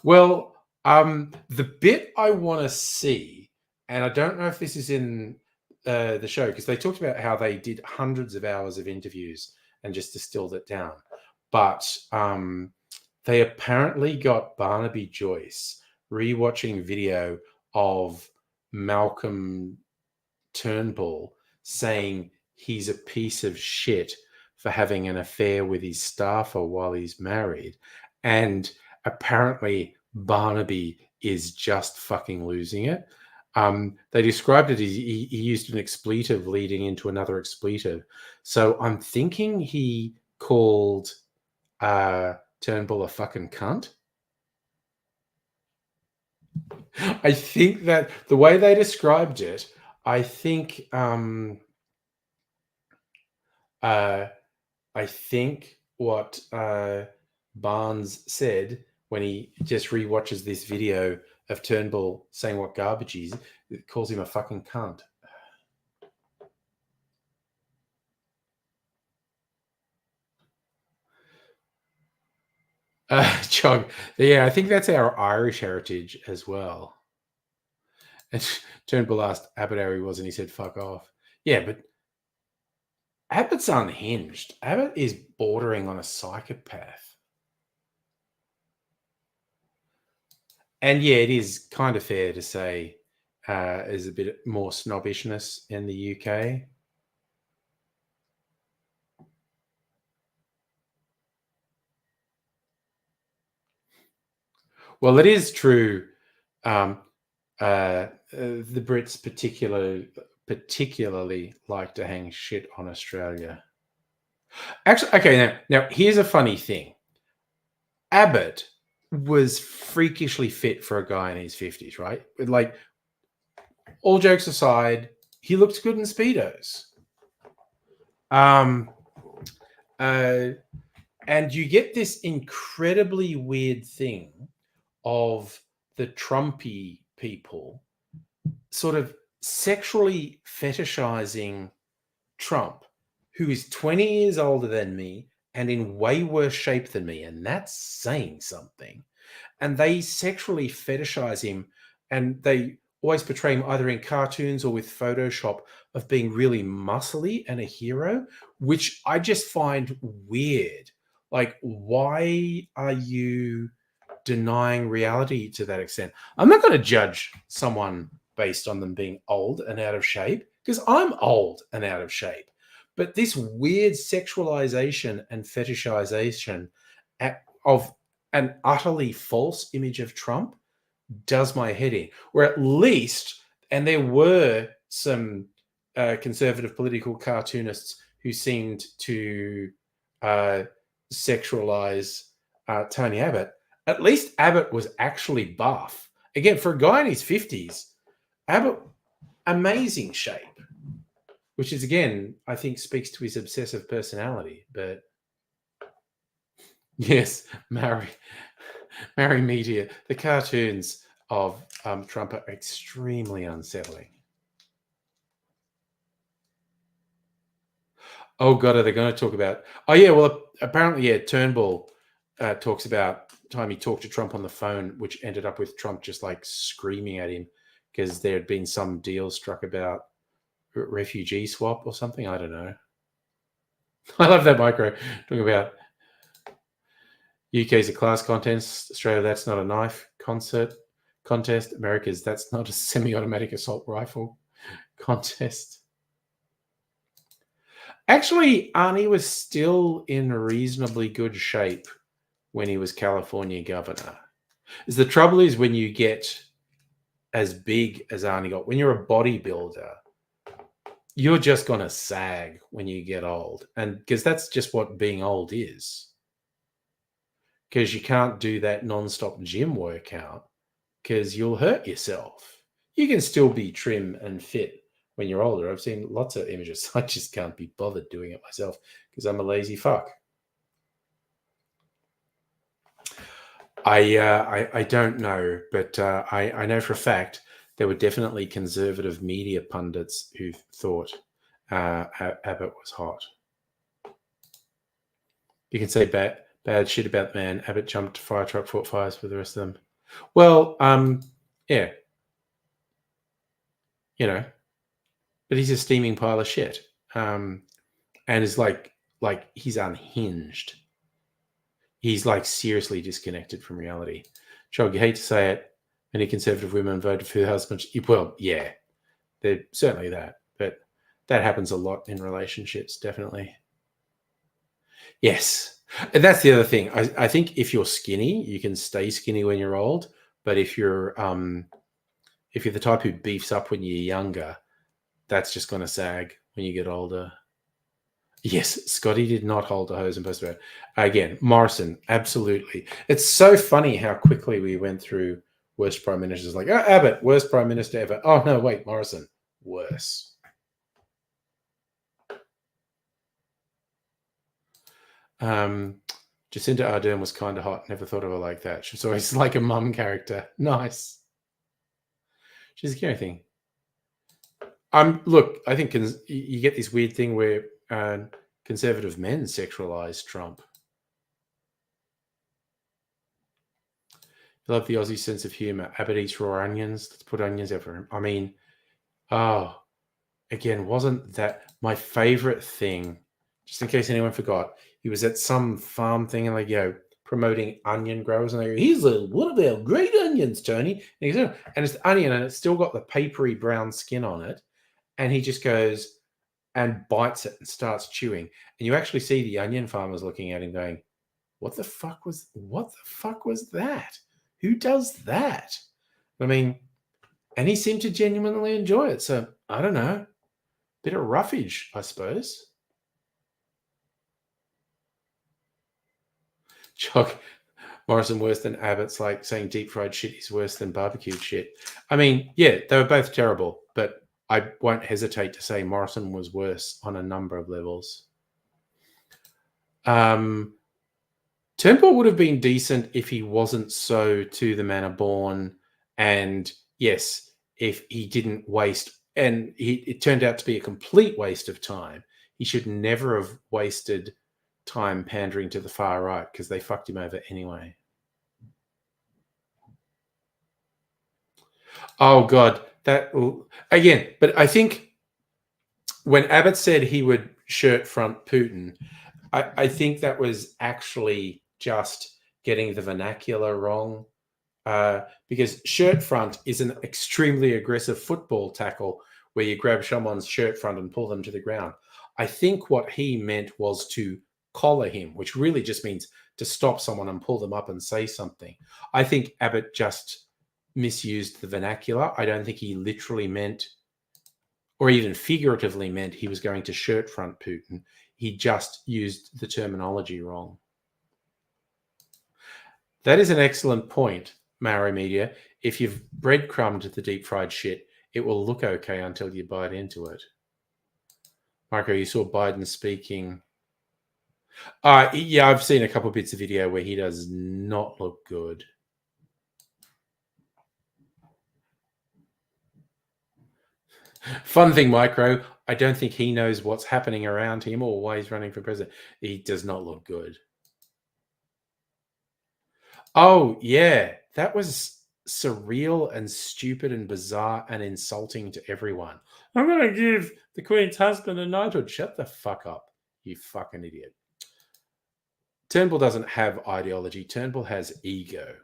Well, the bit I want to see, and I don't know if this is in the show, because they talked about how they did hundreds of hours of interviews and just distilled it down. But they apparently got Barnaby Joyce rewatching video of Malcolm Turnbull saying he's a piece of shit for having an affair with his staffer while he's married. And apparently Barnaby is just fucking losing it. They described it as he used an expletive leading into another expletive. So I'm thinking he called Turnbull a fucking cunt. I think that the way they described it, I think what Barnes said when he just rewatches this video of Turnbull saying what garbage he is, it calls him a fucking cunt. Chog, yeah, I think that's our Irish heritage as well. And Turnbull asked Abbott how he was, and he said, fuck off. Yeah, but Abbott's unhinged. Abbott is bordering on a psychopath. And yeah, it is kind of fair to say there's a bit more snobbishness in the UK. Well, it is true. The Brits particularly like to hang shit on Australia. Actually, okay, now here's a funny thing. Abbott was freakishly fit for a guy in his 50s, right? Like, all jokes aside, he looked good in Speedos. And you get this incredibly weird thing of the Trumpy people sort of sexually fetishizing Trump, who is 20 years older than me and in way worse shape than me. And that's saying something. And they sexually fetishize him, and they always portray him either in cartoons or with Photoshop of being really muscly and a hero, which I just find weird. Like, why are you denying reality to that extent? I'm not going to judge someone based on them being old and out of shape, because I'm old and out of shape. But this weird sexualization and fetishization of an utterly false image of Trump does my head in. Or at least, and there were some conservative political cartoonists who seemed to sexualize Tony Abbott. At least Abbott was actually buff. Again, for a guy in his 50s, Abbott, amazing shape, which is, again, I think speaks to his obsessive personality. But yes, Mary Media, the cartoons of Trump are extremely unsettling. Oh, God, are they going to talk about... Oh, yeah, well, apparently, yeah, Turnbull talks about time he talked to Trump on the phone, which ended up with Trump just, like, screaming at him because there had been some deal struck about refugee swap or something. I don't know. I love that micro talking about UK's a class contest. Australia, that's not a knife contest. America's, that's not a semi-automatic assault rifle contest. Actually, Arnie was still in reasonably good shape when he was California governor. The trouble is when you get as big as Arnie got, when you're a bodybuilder, you're just going to sag when you get old. And because that's just what being old is. Because you can't do that non-stop gym workout because you'll hurt yourself. You can still be trim and fit when you're older. I've seen lots of images. I just can't be bothered doing it myself because I'm a lazy fuck. I don't know, but I know for a fact there were definitely conservative media pundits who thought Abbott was hot. You can say bad shit about the man. Abbott jumped fire truck, fought fires with the rest of them. Well, yeah. You know, but he's a steaming pile of shit. And is like he's unhinged. He's like seriously disconnected from reality. Chog, you hate to say it, many conservative women voted for their husbands. Well, yeah, they're certainly that. But that happens a lot in relationships, definitely. Yes. And that's the other thing. I think if you're skinny, you can stay skinny when you're old. But if you're the type who beefs up when you're younger, that's just going to sag when you get older. Yes, Scotty did not hold a hose and post about it. Again, Morrison, absolutely. It's so funny how quickly we went through worst prime ministers. Like, oh, Abbott, worst prime minister ever. Oh, no, wait, Morrison, worse. Jacinda Ardern was kind of hot. Never thought of her like that. She was always like a mum character. Nice. She's a scary thing. Look, I think you get this weird thing where conservative men sexualize Trump. I love the Aussie sense of humor. Abbott eats raw onions. Let's put onions over him. I mean, again, wasn't that my favorite thing? Just in case anyone forgot, he was at some farm thing and promoting onion growers, and they go, "Here's one of our great onions, Tony." And he goes, and it's onion, and it's still got the papery brown skin on it, and he just goes and bites it and starts chewing, and you actually see the onion farmers looking at him, going, "What the fuck was that? Who does that?" I mean, and he seemed to genuinely enjoy it. So I don't know, bit of roughage, I suppose. Chuck Morrison worse than Abbott's like saying deep fried shit is worse than barbecued shit. I mean, yeah, they were both terrible, but I won't hesitate to say Morrison was worse on a number of levels. Turnbull would have been decent if he wasn't so to the manner born, and yes, if he didn't waste, and it turned out to be a complete waste of time. He should never have wasted time pandering to the far right because they fucked him over anyway. Oh God, that again. But I think when Abbott said he would shirt front Putin, I think that was actually just getting the vernacular wrong, because shirt front is an extremely aggressive football tackle where you grab someone's shirt front and pull them to the ground. I think what he meant was to collar him, which really just means to stop someone and pull them up and say something. I think Abbott just misused the vernacular. I don't think he literally meant, or even figuratively meant, he was going to shirt front Putin. He just used the terminology wrong. That is an excellent point, Maori Media. If you've breadcrumbed the deep fried shit, it will look okay until you bite into it. Marco, you saw Biden speaking. Yeah, I've seen a couple bits of video where he does not look good. Fun thing, Micro, I don't think he knows what's happening around him or why he's running for president. He does not look good. Oh, yeah, that was surreal and stupid and bizarre and insulting to everyone. I'm going to give the Queen's husband a knighthood. Shut the fuck up, you fucking idiot. Turnbull doesn't have ideology. Turnbull has ego.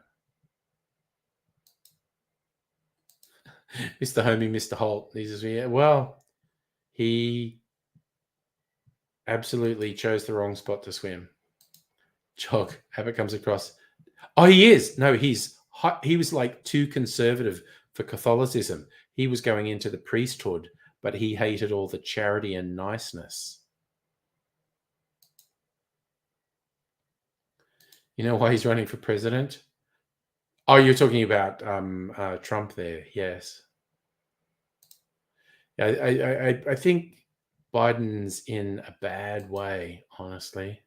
Mr. Homie, Mr. Holt. He says, yeah, well, he absolutely chose the wrong spot to swim. Jog, Abbott comes across. Oh, he is. No, he was like too conservative for Catholicism. He was going into the priesthood, but he hated all the charity and niceness. You know why he's running for president? Oh, you're talking about Trump there. Yes. I think Biden's in a bad way, honestly.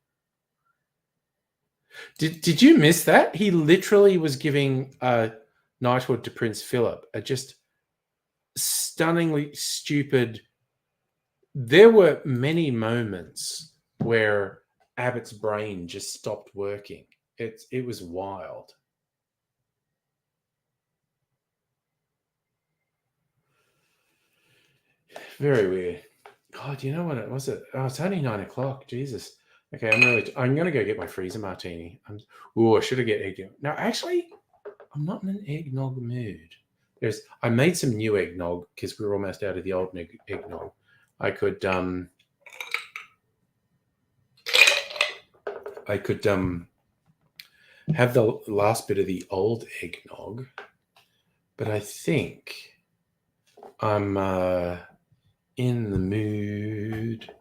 Did you miss that? He literally was giving knighthood to Prince Philip. A just stunningly stupid. There were many moments where Abbott's brain just stopped working. It was wild. Very weird. God, you know what it was? Oh, it's only 9 o'clock. Jesus. Okay, I'm gonna go get my freezer martini. I should have get eggnog. No, actually, I'm not in an eggnog mood. I made some new eggnog because we were almost out of the old eggnog. I could have the last bit of the old eggnog, but I think I'm in the mood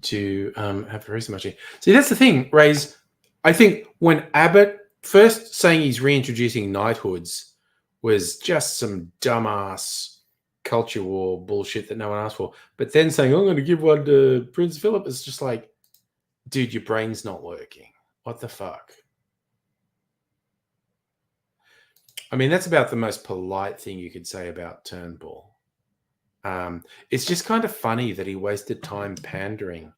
to have very much. See, that's the thing, Rays. I think when Abbott first saying he's reintroducing knighthoods was just some dumbass culture war bullshit that no one asked for. But then saying, I'm going to give one to Prince Philip, it's just like, dude, your brain's not working. What the fuck? I mean, that's about the most polite thing you could say about Turnbull. It's just kind of funny that he wasted time pandering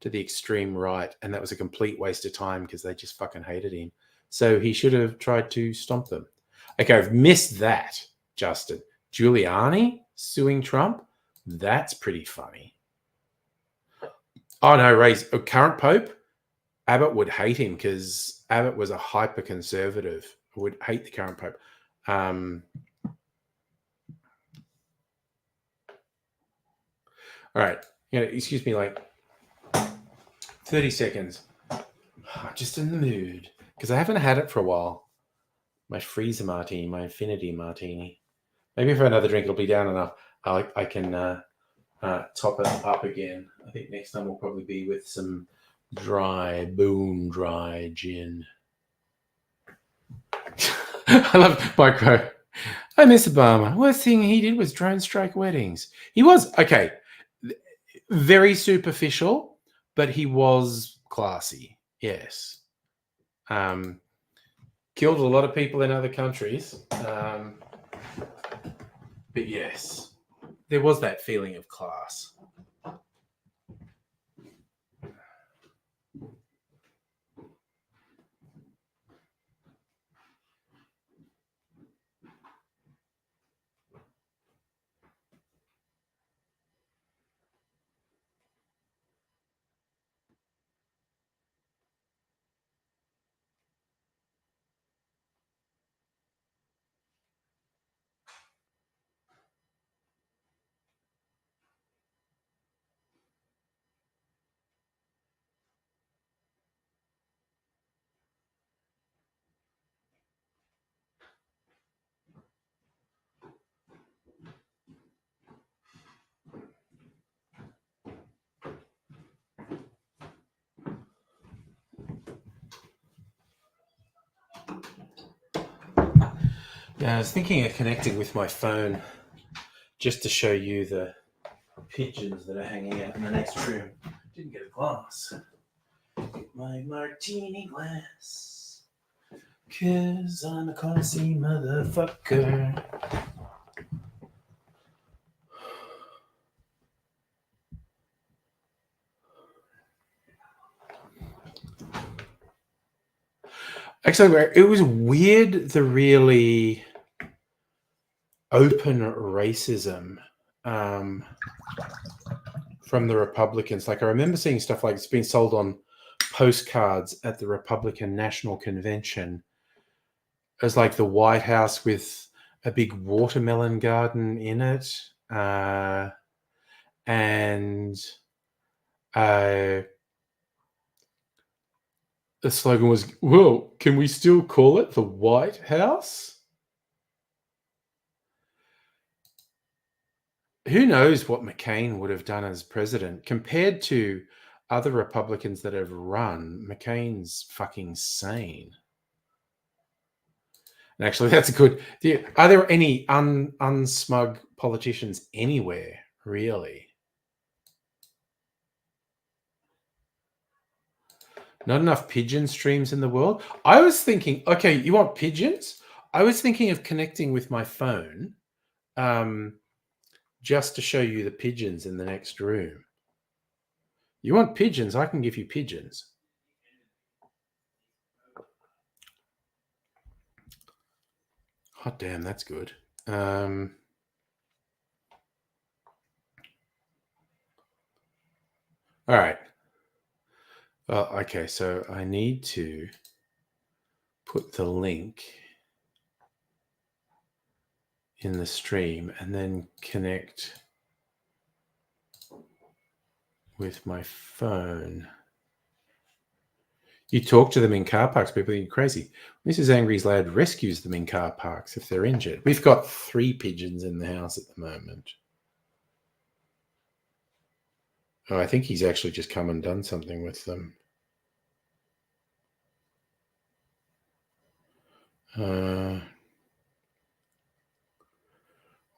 to the extreme right, and that was a complete waste of time because they just fucking hated him. So he should have tried to stomp them. Okay, I've missed that, Justin. Giuliani suing Trump? That's pretty funny. Oh, no, Ray's current Pope? Abbott would hate him because Abbott was a hyper-conservative, would hate the current Pope. All right. Excuse me, like 30 seconds. I'm just in the mood because I haven't had it for a while. My freezer martini, my infinity martini. Maybe for another drink, it'll be down enough. I can top it up again. I think next time will probably be with some bone dry gin. I love Micro. I miss Obama. Worst thing he did was drone strike weddings. He was, okay, very superficial, but he was classy. Yes. Killed a lot of people in other countries. But yes, there was that feeling of class. Yeah, I was thinking of connecting with my phone just to show you the pigeons that are hanging out in the next room. Didn't get a glass. Get my martini glass. 'Cause I'm a classy motherfucker. Actually, it was weird, the really open racism from the Republicans. Like, I remember seeing stuff like it's been sold on postcards at the Republican National Convention as like the White House with a big watermelon garden in it. And the slogan was, "Whoa, can we still call it the White House?" Who knows what McCain would have done as president compared to other Republicans that have run. McCain's fucking sane. And actually, that's a good. Are there any unsmug politicians anywhere, really? Not enough pigeon streams in the world. I was thinking, okay, you want pigeons? I was thinking of connecting with my phone just to show you the pigeons in the next room. You want pigeons? I can give you pigeons. Hot damn, that's good. All right. Well, okay, so I need to put the link in the stream and then connect with my phone. You talk to them in car parks, people think you're crazy. Mrs. Angry's lad rescues them in car parks if they're injured. We've got 3 pigeons in the house at the moment. Oh, I think he's actually just come and done something with them.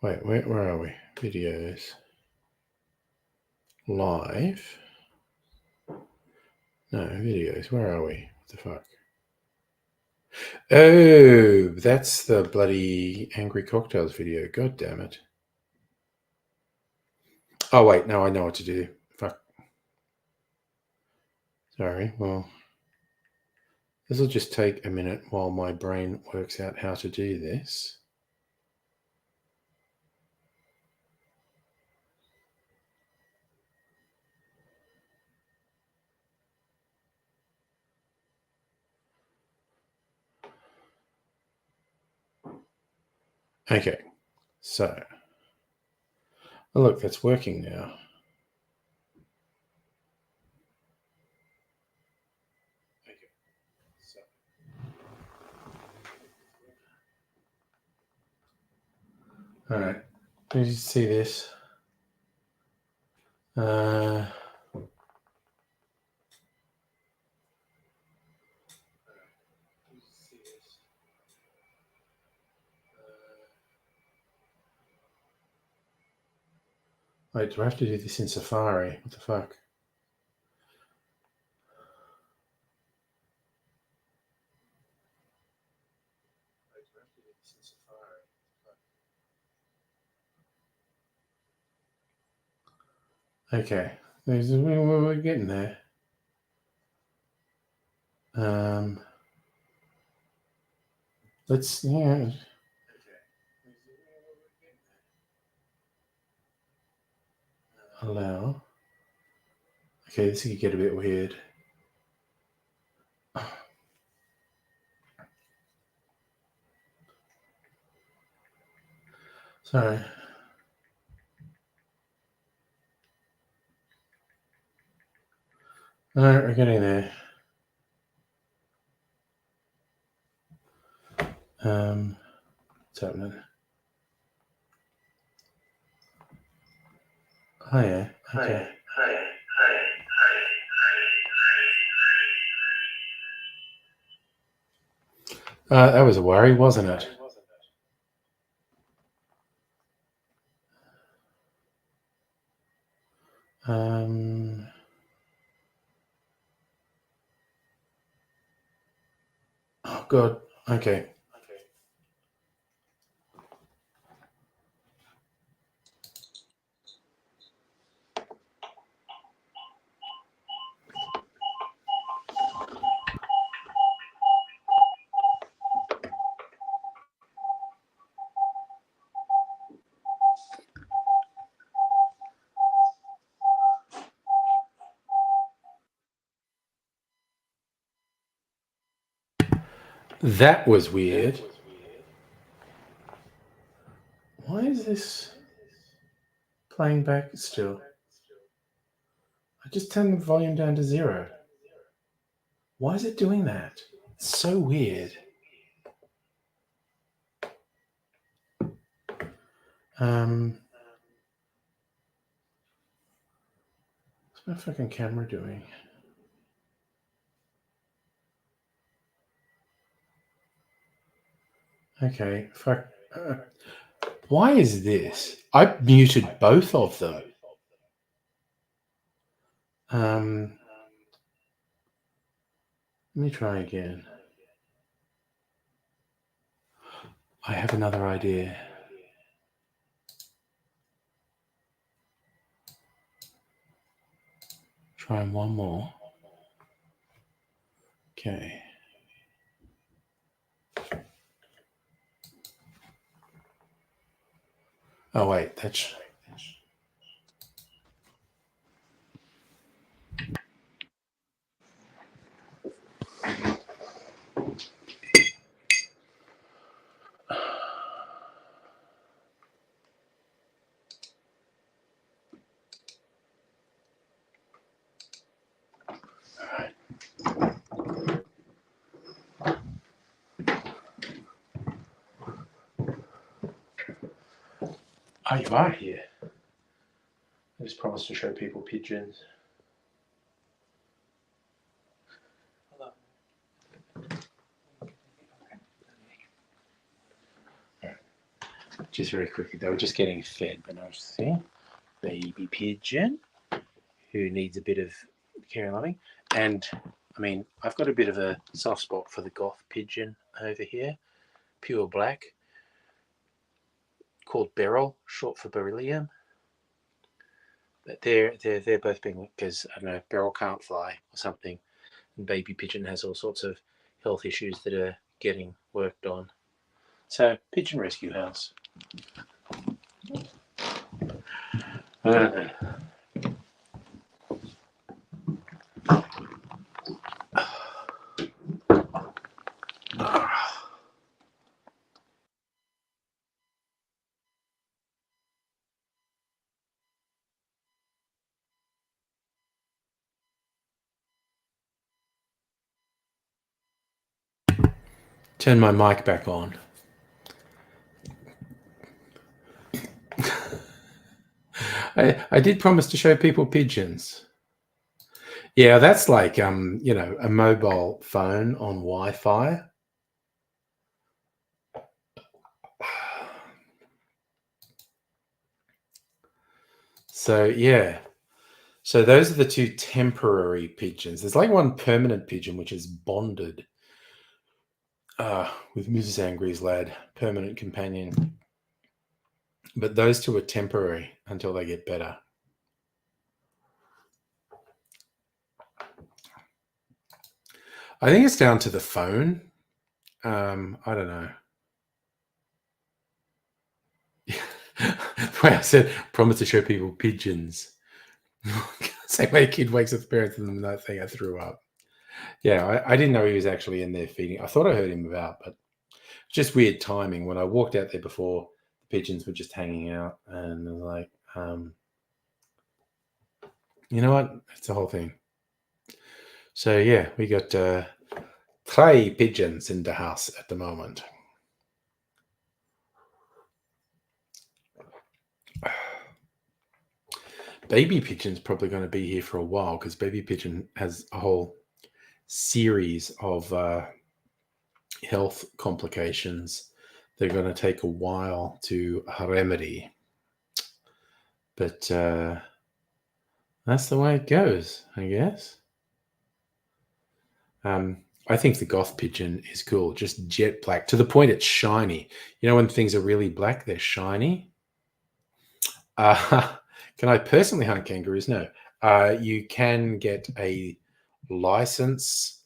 Wait, where are we? Videos. Live. No, videos. Where are we? What the fuck? Oh, that's the bloody Angry Cocktails video. God damn it. Oh, wait. No, I know what to do. Fuck. Sorry. Well, this will just take a minute while my brain works out how to do this. Okay. So, oh, look, that's working now. All right. Did you see this? Wait, do I have to do this in Safari? What the fuck? Okay, we're getting there. Let's, yeah. Allow. Okay, this could get a bit weird. Sorry. All right, we're getting there. What's happening? Oh, yeah. Okay. That was a worry, wasn't it? Oh, God. Okay. That was weird. Why is this playing back still? I just turned the volume down to 0. Why is it doing that? It's so weird. What's my fucking camera doing? Okay, fuck. Why is this? I muted both of them. Let me try again. I have another idea. Trying one more. Okay. Oh, wait, that's... Oh, you are here. I just promised to show people pigeons. Just very quickly, they were just getting fed, but I see baby pigeon who needs a bit of care and loving. And I mean, I've got a bit of a soft spot for the goth pigeon over here, pure black, called beryl, short for beryllium. But they're both being, because I don't know, beryl can't fly or something, and baby pigeon has all sorts of health issues that are getting worked on. So, pigeon rescue house. Turn my mic back on. I did promise to show people pigeons. Yeah, that's like a mobile phone on Wi-Fi. So yeah. So those are the two temporary pigeons. There's like one permanent pigeon which is bonded with Mrs. Angry's lad, permanent companion. But those two are temporary until they get better. I think it's down to the phone. I don't know. The way I said, promise to show people pigeons. Same way a kid wakes up the parents and that thing I threw up. Yeah, I didn't know he was actually in there feeding. I thought I heard him about, but just weird timing. When I walked out there before, the pigeons were just hanging out, and I was like, you know what? It's the whole thing. So yeah, we got 3 pigeons in the house at the moment. Baby pigeon's probably going to be here for a while because baby pigeon has a whole series of health complications. They're going to take a while to remedy. But that's the way it goes, I guess. I think the goth pigeon is cool, just jet black, to the point it's shiny. You know when things are really black, they're shiny? Can I personally hunt kangaroos? No. You can get a license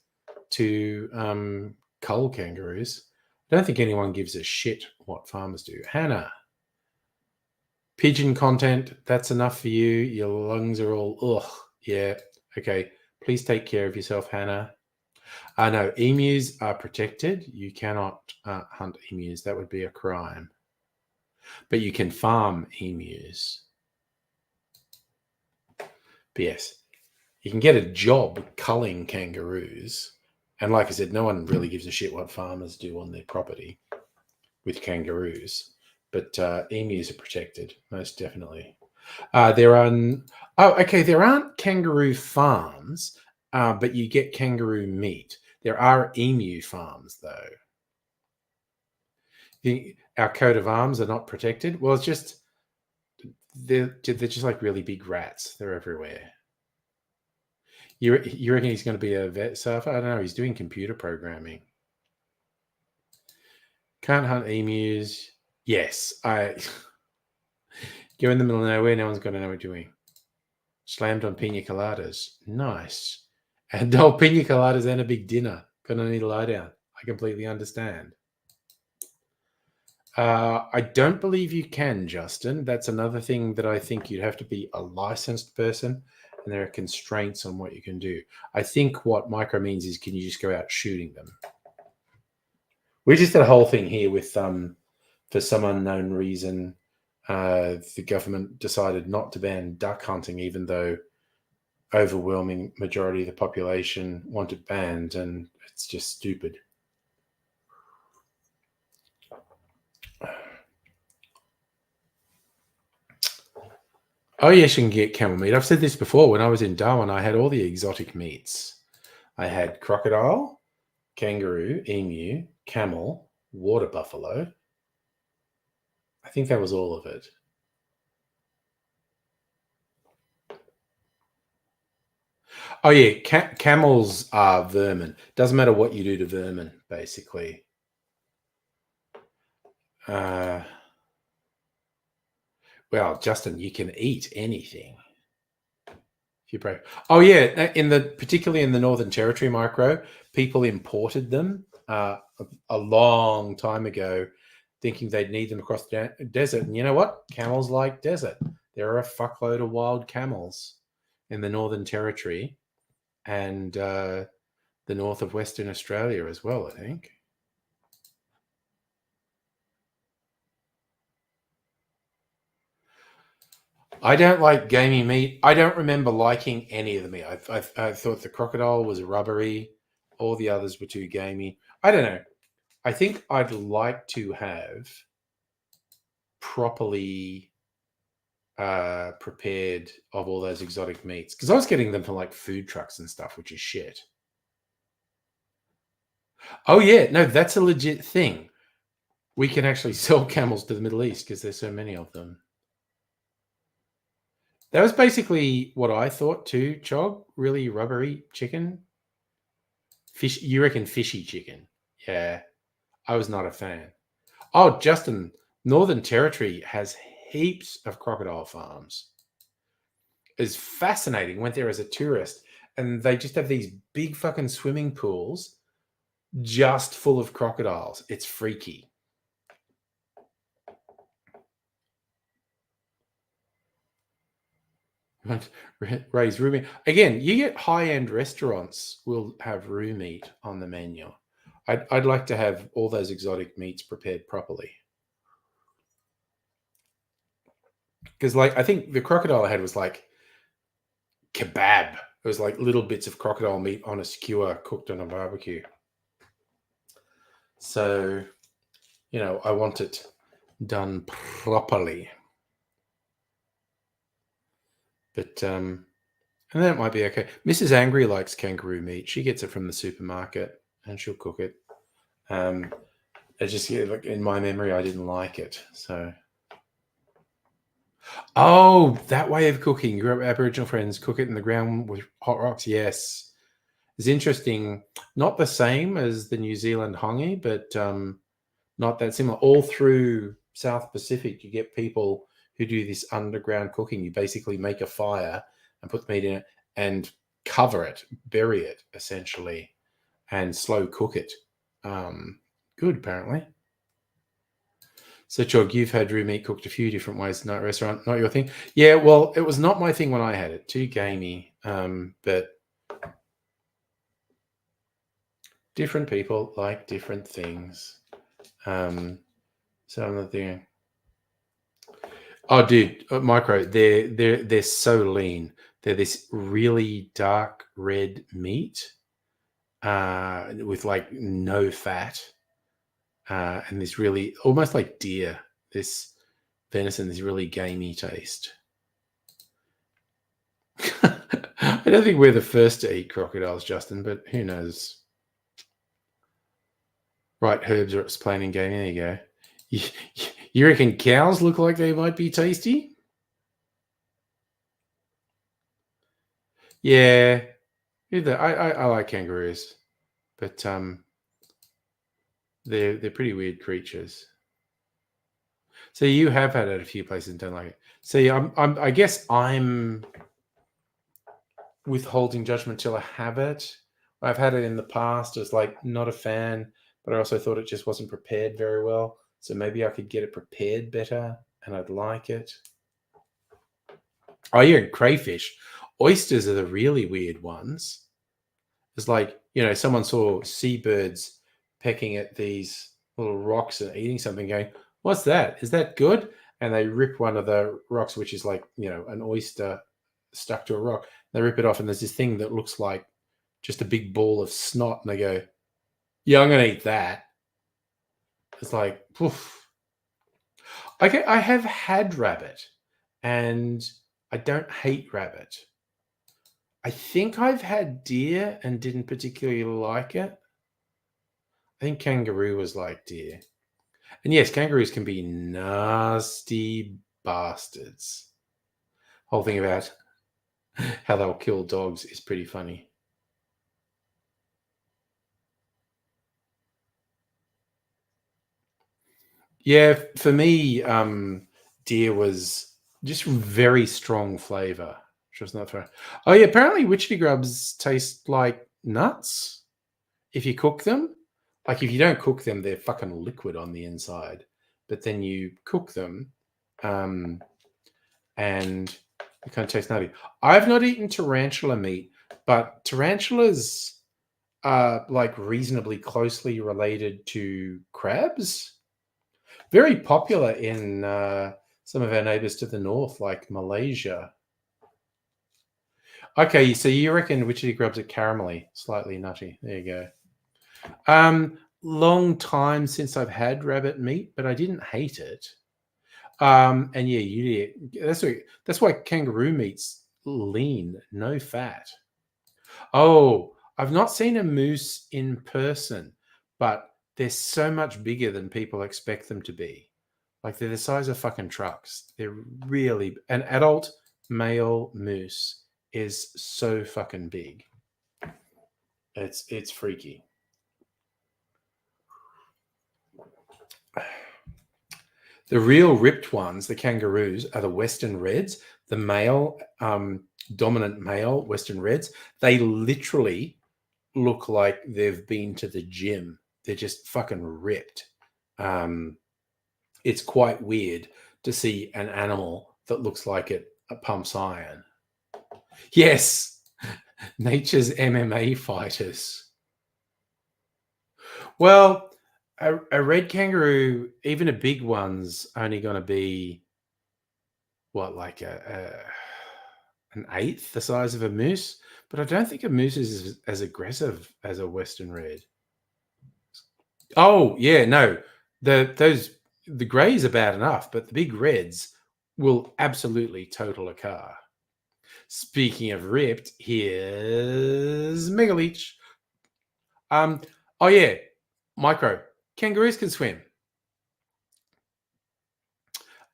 to cull kangaroos. I don't think anyone gives a shit what farmers do. Hannah, pigeon content, that's enough for you. Your lungs are all, ugh. Yeah, okay. Please take care of yourself, Hannah. No, emus are protected. You cannot hunt emus. That would be a crime. But you can farm emus. But yes, you can get a job culling kangaroos. And like I said, no one really gives a shit what farmers do on their property with kangaroos. But emus are protected, most definitely. There aren't kangaroo farms, but you get kangaroo meat. There are emu farms, though. Our coat of arms are not protected. Well, it's just they're just like really big rats. They're everywhere. You reckon he's going to be a vet surfer? I don't know. He's doing computer programming. Can't hunt emus. Yes, I go in the middle of nowhere. No one's going to know what you're doing. Slammed on pina coladas. Nice. And pina coladas and a big dinner. Gonna need to lie down. I completely understand. I don't believe you can, Justin. That's another thing that I think you'd have to be a licensed person, and there are constraints on what you can do. I think what micro means is, can you just go out shooting them? We just did a whole thing here with, for some unknown reason, the government decided not to ban duck hunting, even though overwhelming majority of the population want it banned, and it's just stupid. Oh yes, you can get camel meat. I've said this before. When I was in Darwin, I had all the exotic meats. I had crocodile, kangaroo, emu, camel, water buffalo. I think that was all of it. Oh yeah, camels are vermin. Doesn't matter what you do to vermin, basically. Well, Justin, you can eat anything. If you pray. Oh yeah, particularly in the Northern Territory micro, people imported them a long time ago, thinking they'd need them across the desert. And you know what? Camels like desert. There are a fuckload of wild camels in the Northern Territory and the north of Western Australia as well, I think. I don't like gamey meat. I don't remember liking any of the meat. I thought the crocodile was rubbery. All the others were too gamey. I don't know. I think I'd like to have properly prepared of all those exotic meats, because I was getting them from like food trucks and stuff, which is shit. Oh yeah, no, that's a legit thing. We can actually sell camels to the Middle East because there's so many of them. That was basically what I thought too, Chog. Really rubbery chicken. Fish. You reckon fishy chicken? Yeah, I was not a fan. Oh, Justin, Northern Territory has heaps of crocodile farms. It's fascinating. Went there as a tourist, and they just have these big fucking swimming pools just full of crocodiles. It's freaky. Raise roux meat. Again, you get high-end restaurants will have roux meat on the menu. I'd like to have all those exotic meats prepared properly. Because like I think the crocodile I had was like kebab. It was like little bits of crocodile meat on a skewer cooked on a barbecue. So, you know, I want it done properly. But and that might be okay. Mrs. Angry likes kangaroo meat. She gets it from the supermarket and she'll cook it. It's just like in my memory, I didn't like it. So, oh, that way of cooking. Your Aboriginal friends cook it in the ground with hot rocks. Yes, it's interesting. Not the same as the New Zealand hongi, but not that similar. All through South Pacific, you get people who do this underground cooking. You basically make a fire and put the meat in it and cover it, bury it essentially, and slow cook it. Good, apparently. So, Chog, you've had roux meat cooked a few different ways in that restaurant. Not your thing? Yeah, well, it was not my thing when I had it. Too gamey. But different people like different things. So I'm not thinking. Oh, dude, micro, they're so lean. They're this really dark red meat with like no fat and this really almost like deer. This venison, this really gamey taste. I don't think we're the first to eat crocodiles, Justin, but who knows? Right, Herbs are explaining game. There you go. You reckon cows look like they might be tasty? Yeah, I like kangaroos, but they're pretty weird creatures. So you have had it at a few places and don't like it. See, I guess I'm withholding judgment till I have it. I've had it in the past. It's like not a fan, but I also thought it just wasn't prepared very well. So maybe I could get it prepared better and I'd like it. Oh, yeah, crayfish. Oysters are the really weird ones. It's like, someone saw seabirds pecking at these little rocks and eating something, going, "What's that? Is that good?" And they rip one of the rocks, which is like, an oyster stuck to a rock. They rip it off, and there's this thing that looks like just a big ball of snot. And they go, "Yeah, I'm going to eat that." It's like, poof. Okay, I have had rabbit, and I don't hate rabbit. I think I've had deer and didn't particularly like it. I think kangaroo was like deer. And yes, kangaroos can be nasty bastards. Whole thing about how they'll kill dogs is pretty funny. Yeah, for me, deer was just very strong flavor. Which was not fair. Oh yeah, apparently witchetty grubs taste like nuts if you cook them. Like if you don't cook them, they're fucking liquid on the inside. But then you cook them, and they kind of taste nutty. I've not eaten tarantula meat, but tarantulas are like reasonably closely related to crabs. Very popular in some of our neighbors to the north, like Malaysia. Okay, so you reckon witchetty grubs are caramelly, slightly nutty. There you go. Long time since I've had rabbit meat, but I didn't hate it. And yeah, that's why kangaroo meat's lean, no fat. Oh, I've not seen a moose in person, but they're so much bigger than people expect them to be. Like they're the size of fucking trucks. They're really an adult male moose is so fucking big. It's freaky. The real ripped ones, the kangaroos, are the Western Reds, the male, dominant male Western Reds. They literally look like they've been to the gym. They're just fucking ripped. It's quite weird to see an animal that looks like it pumps iron. Yes, nature's MMA fighters. Well, a red kangaroo, even a big one's only going to be what, like an eighth the size of a moose. But I don't think a moose is as aggressive as a Western Red. Oh yeah, no, the greys are bad enough, but the big reds will absolutely total a car. Speaking of ripped, here's Megaleech. Oh yeah, micro. Kangaroos can swim.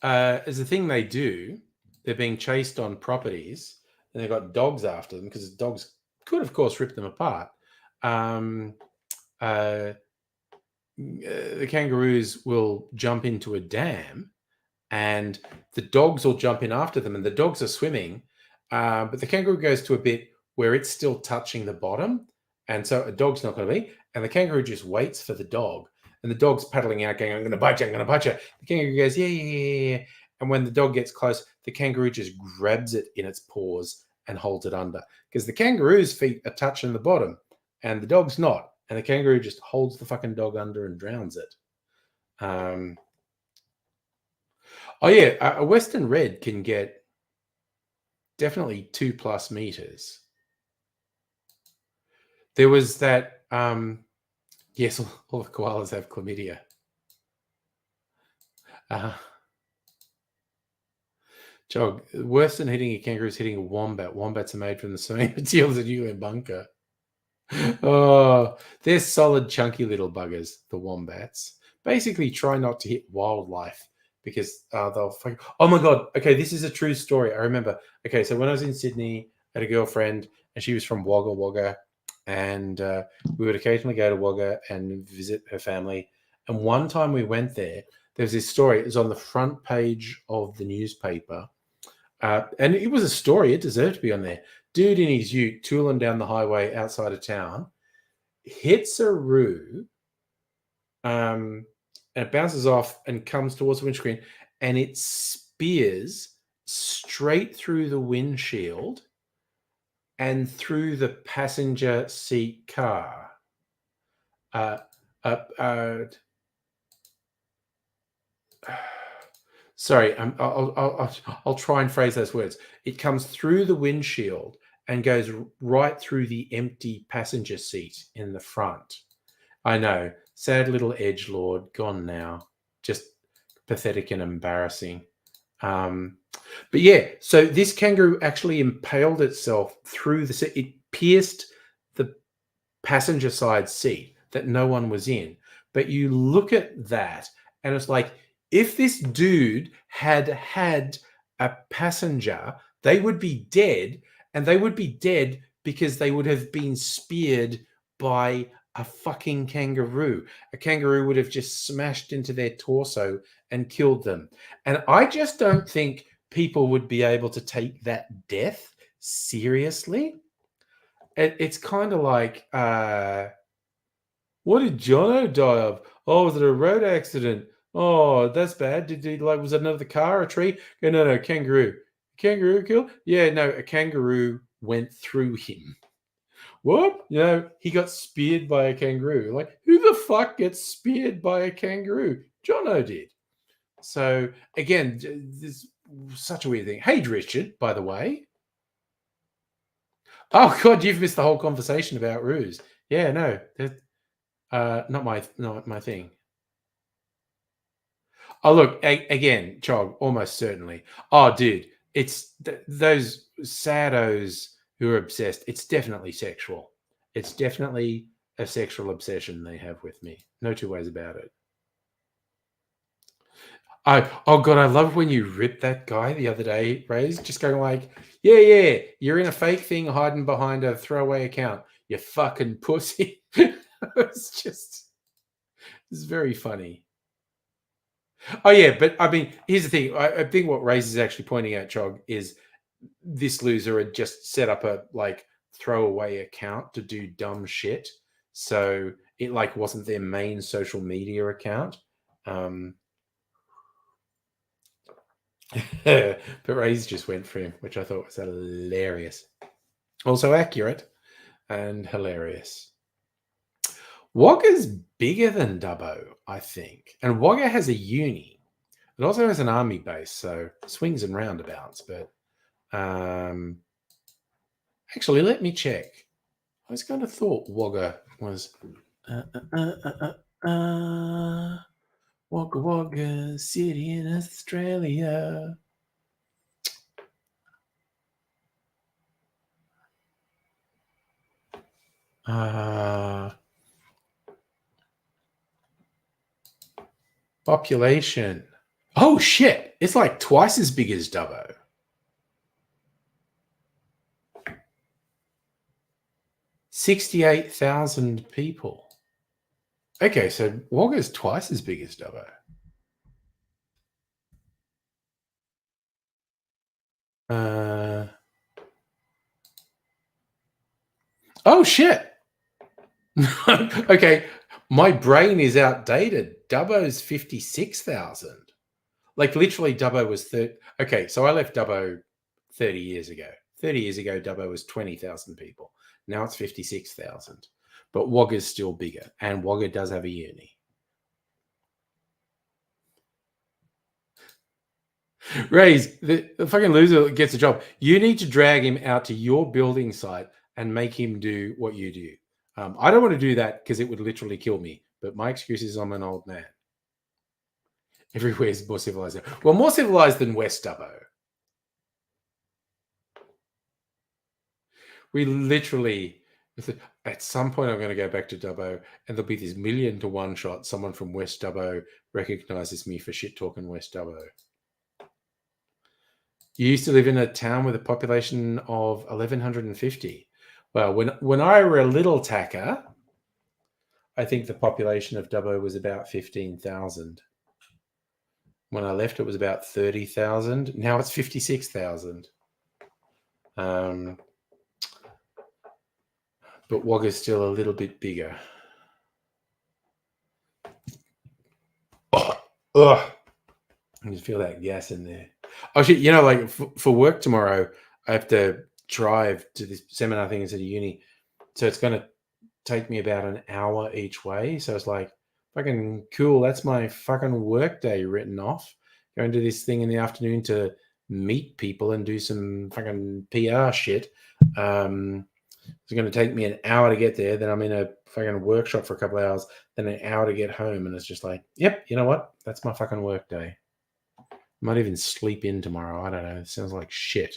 As a thing they do, they're being chased on properties, and they've got dogs after them because dogs could, of course, rip them apart. The kangaroos will jump into a dam, and the dogs will jump in after them, and the dogs are swimming, but the kangaroo goes to a bit where it's still touching the bottom, and so a dog's not going to be, and the kangaroo just waits for the dog, and the dog's paddling out going, "I'm going to bite you, I'm going to bite you." The kangaroo goes, yeah. And when the dog gets close, the kangaroo just grabs it in its paws and holds it under, because the kangaroo's feet are touching the bottom and the dog's not. And the kangaroo just holds the fucking dog under and drowns it. Oh yeah, a Western Red can get definitely 2+ meters. There was that, yes, all the koalas have chlamydia. Jog, worse than hitting a kangaroo is hitting a wombat. Wombats are made from the same material as a nuclear bunker. Oh, they're solid, chunky little buggers, the wombats. Basically, try not to hit wildlife because they'll... Oh my God. Okay, this is a true story. I remember. Okay, so when I was in Sydney, I had a girlfriend and she was from Wagga Wagga, and we would occasionally go to Wagga and visit her family. And one time we went there, there's this story. It was on the front page of the newspaper. And it was a story. It deserved to be on there. Dude in his ute, tooling down the highway outside of town, hits a roo, and it bounces off and comes towards the windscreen, and it spears straight through the windshield and through the passenger seat car. Sorry, I'll try and phrase those words. It comes through the windshield and goes right through the empty passenger seat in the front. I know, sad little edgelord, gone now. Just pathetic and embarrassing. But yeah, so this kangaroo actually impaled itself through the seat. It pierced the passenger side seat that no one was in. But you look at that, and it's like, if this dude had had a passenger, they would be dead, and they would be dead because they would have been speared by a fucking kangaroo. A kangaroo would have just smashed into their torso and killed them. And I just don't think people would be able to take that death seriously. It's kind of like, what did Jono die of? Oh, was it a road accident? Oh, that's bad. Did he, like, was it another car, a tree? No, kangaroo. Kangaroo kill? Yeah, no, a kangaroo went through him. What? You know, he got speared by a kangaroo. Like, who the fuck gets speared by a kangaroo? Jono did. So, again, this is such a weird thing. Hey, Richard, by the way. Oh, God, you've missed the whole conversation about roos. Yeah, no. Not my thing. Oh, look, again, Chog, almost certainly. Oh, dude, it's those saddos who are obsessed. It's definitely sexual. It's definitely a sexual obsession they have with me. No two ways about it. Oh God, I love when you ripped that guy the other day, Raze, just going like, yeah, you're in a fake thing hiding behind a throwaway account. You fucking pussy. It's very funny. Oh yeah, but I mean, here's the thing. I think what Raze is actually pointing out, Chog, is this loser had just set up a like throwaway account to do dumb shit. So it like wasn't their main social media account. But Raze just went for him, which I thought was hilarious. Also accurate and hilarious. Wagga's bigger than Dubbo, I think. And Wagga has a uni. It also has an army base, so swings and roundabouts. But actually, let me check. I was kind of thought Wagga was Wagga Wagga City in Australia. Population. Oh shit! It's like twice as big as Dubbo. 68,000 people. Okay, so Wagga is twice as big as Dubbo. Oh shit! Okay, my brain is outdated. Dubbo's 56,000. Like literally, Dubbo was 30. Okay, so I left Dubbo 30 years ago. 30 years ago, Dubbo was 20,000 people. Now it's 56,000. But Wagga's still bigger, and Wagga does have a uni. Raze, the fucking loser gets a job. You need to drag him out to your building site and make him do what you do. I don't want to do that because it would literally kill me. But my excuse is I'm an old man. Everywhere is more civilized. Well, more civilized than West Dubbo. We literally, at some point, I'm going to go back to Dubbo, and there'll be this 1,000,000 to 1 shot. Someone from West Dubbo recognizes me for shit talking West Dubbo. You used to live in a town with a population of 1,150. Well, when I were a little tacker, I think the population of Dubbo was about 15,000. When I left, it was about 30,000. Now it's 56,000. But Wagga's still a little bit bigger. Ugh. I can feel that gas in there. Oh shit! You know, like for work tomorrow, I have to drive to this seminar thing instead of uni, so it's going to take me about an hour each way. So it's like fucking cool. That's my fucking work day written off. Going to this thing in the afternoon to meet people and do some fucking PR shit. It's going to take me an hour to get there. Then I'm in a fucking workshop for a couple of hours. Then an hour to get home, and it's just like, yep, you know what? That's my fucking work day. Might even sleep in tomorrow. I don't know. It sounds like shit.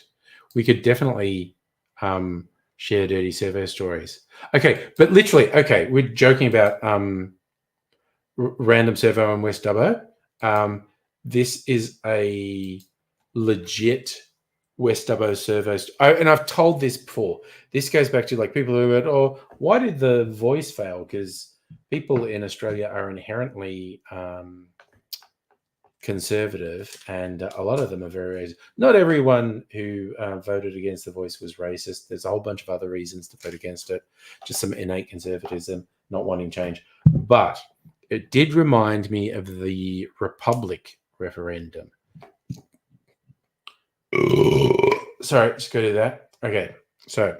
We could definitely share dirty servo stories. Okay, but literally, okay, we're joking about random servo in West Dubbo. This is a legit West Dubbo servo. And I've told this before. This goes back to like people who went, oh, why did the voice fail? Because people in Australia are inherently conservative, and a lot of them are very racist. Not everyone who voted against the voice was racist. There's a whole bunch of other reasons to vote against it, just some innate conservatism, not wanting change. But it did remind me of the Republic referendum. Sorry, just go to that. Okay, so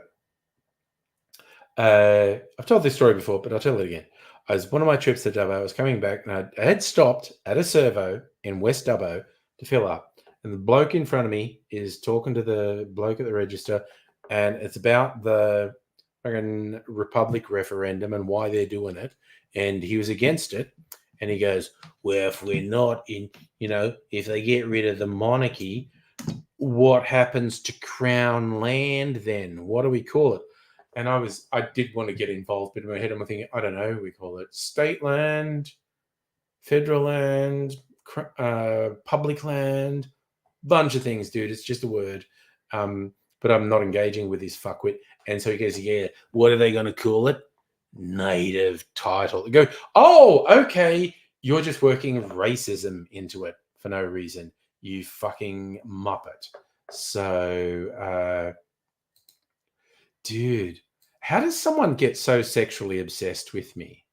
I've told this story before, but I'll tell it again. I was one of my trips to Dubbo. I was coming back, and I had stopped at a servo in West Dubbo to fill up. And the bloke in front of me is talking to the bloke at the register, and it's about the fucking Republic referendum and why they're doing it. And he was against it. And he goes, well, if we're not in, if they get rid of the monarchy, what happens to Crown land then? What do we call it? And I did want to get involved, but in my head, I'm thinking, I don't know, we call it state land, federal land, public land, bunch of things, dude. It's just a word. But I'm not engaging with this fuckwit. And so he goes, yeah, what are they going to call it? Native title. I go, oh, okay. You're just working racism into it for no reason, you fucking muppet. So, dude, how does someone get so sexually obsessed with me?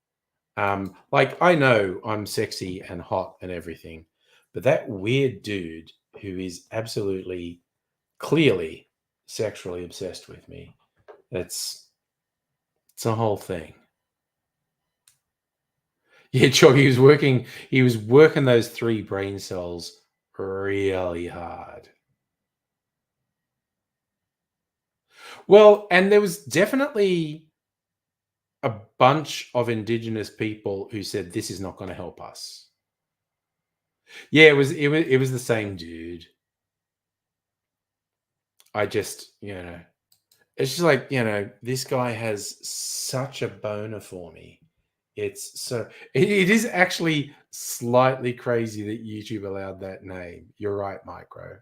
Like, I know I'm sexy and hot and everything, but that weird dude who is absolutely clearly sexually obsessed with me, it's a whole thing. Yeah, Chog, he was working those 3 brain cells really hard. Well, and there was definitely a bunch of Indigenous people who said this is not going to help us. Yeah, it was the same dude. I just, it's just like, this guy has such a boner for me. It's so it is actually slightly crazy that YouTube allowed that name. You're right, Micro.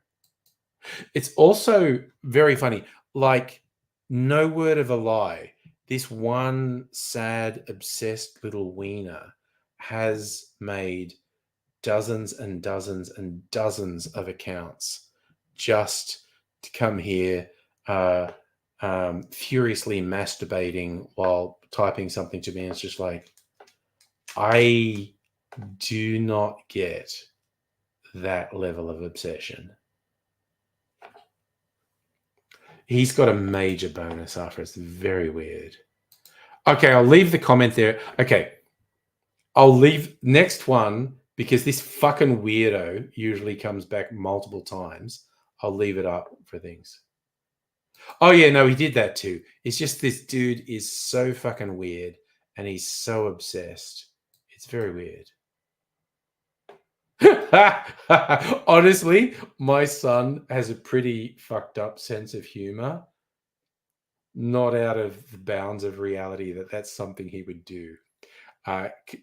It's also very funny. Like, no word of a lie, this one sad, obsessed little wiener has made dozens and dozens and dozens of accounts just to come here furiously masturbating while typing something to me. And it's just like, I do not get that level of obsession. He's got a major bonus after. It's very weird. Okay, I'll leave the comment there. Okay, I'll leave next one because this fucking weirdo usually comes back multiple times. I'll leave it up for things. Oh, yeah, no, he did that too. It's just this dude is so fucking weird and he's so obsessed. It's very weird. Honestly, my son has a pretty fucked up sense of humor. Not out of the bounds of reality that's something he would do.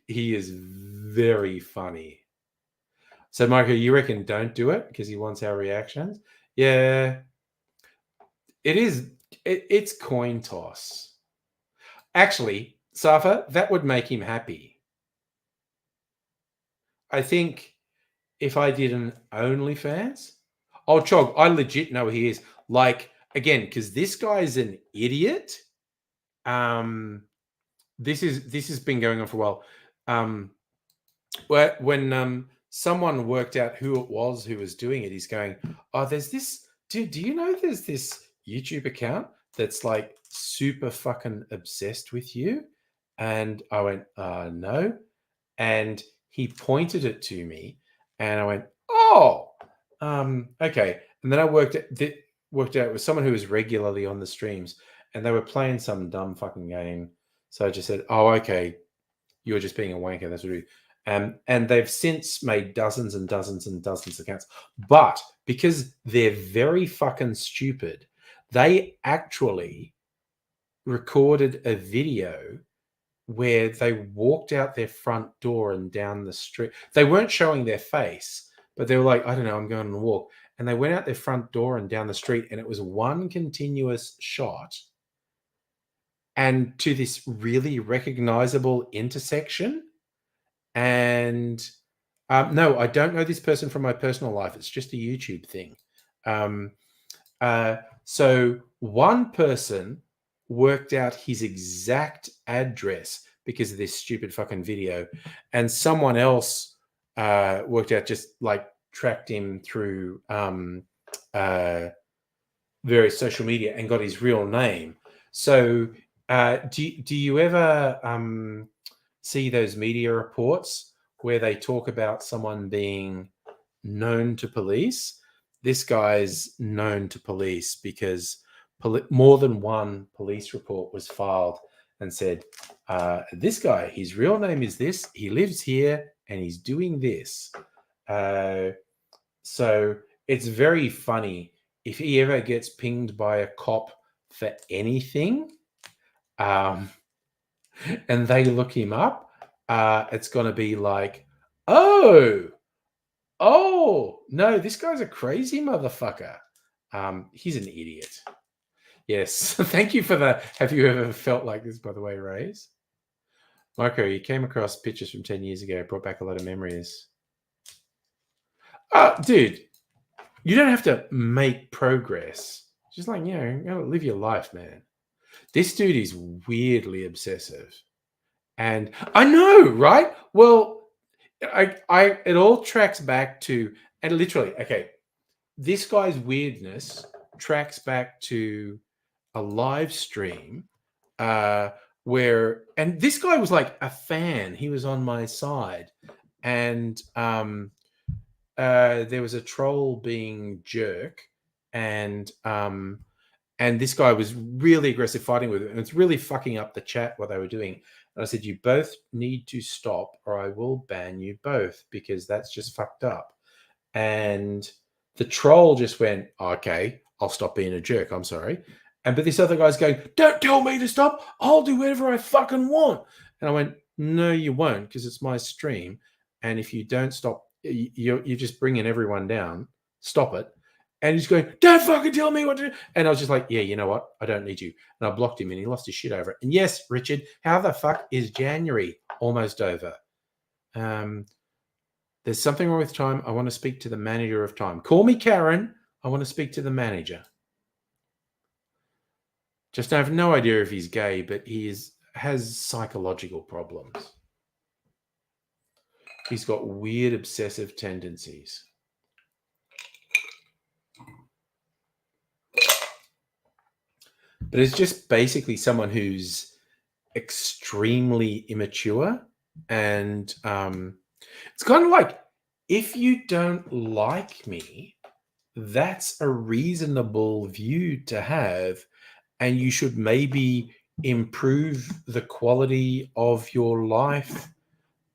He is very funny. So, Michael, you reckon don't do it because he wants our reactions? Yeah. It is. It's coin toss. Actually, Safa, that would make him happy. I think if I did an OnlyFans, oh, Chog, I legit know he is. Like, again, because this guy is an idiot. This has been going on for a while. When someone worked out who it was who was doing it. He's going, oh, there's this. Do you know there's this YouTube account that's like super fucking obsessed with you? And I went, no. And he pointed it to me, and I went, oh, okay. And then I worked out it was someone who was regularly on the streams, and they were playing some dumb fucking game. So I just said, oh, okay, you're just being a wanker. That's what you do. And they've since made dozens and dozens and dozens of accounts. But because they're very fucking stupid, they actually recorded a video where they walked out their front door and down the street. They weren't showing their face, but they were like, I don't know, I'm going on a walk. And they went out their front door and down the street, and it was one continuous shot and to this really recognizable intersection. And no, I don't know this person from my personal life. It's just a YouTube thing. So one person worked out his exact address because of this stupid fucking video, and someone else worked out, just like tracked him through various social media and got his real name. So do you ever see those media reports where they talk about someone being known to police? This guy's known to police because more than one police report was filed and said, this guy, his real name is this, he lives here, and he's doing this. So it's very funny if he ever gets pinged by a cop for anything, and they look him up, it's going to be like, oh, no, this guy's a crazy motherfucker. He's an idiot. Yes. Thank you for that. Have you ever felt like this, by the way, Rays? Marco, you came across pictures from 10 years ago, brought back a lot of memories. Dude, you don't have to make progress. Just like, you gotta live your life, man. This dude is weirdly obsessive. And I know, right? Well, it all tracks back to, and literally, okay, this guy's weirdness tracks back to a live stream where, and this guy was like a fan. He was on my side, and there was a troll being jerk, and this guy was really aggressive fighting with it, and it's really fucking up the chat what they were doing. And I said, you both need to stop or I will ban you both, because that's just fucked up. And the troll just went, okay, I'll stop being a jerk. I'm sorry. But this other guy's going, don't tell me to stop. I'll do whatever I fucking want. And I went, no, you won't, because it's my stream. And if you don't stop, you're just bringing everyone down. Stop it. And he's going, don't fucking tell me what to do. And I was just like, yeah, you know what? I don't need you. And I blocked him, and he lost his shit over it. And yes, Richard, how the fuck is January almost over? There's something wrong with time. I want to speak to the manager of time. Call me Karen. I want to speak to the manager. Just I have no idea if he's gay, but he has psychological problems. He's got weird obsessive tendencies. But it's just basically someone who's extremely immature. And it's kind of like, if you don't like me, that's a reasonable view to have. And you should maybe improve the quality of your life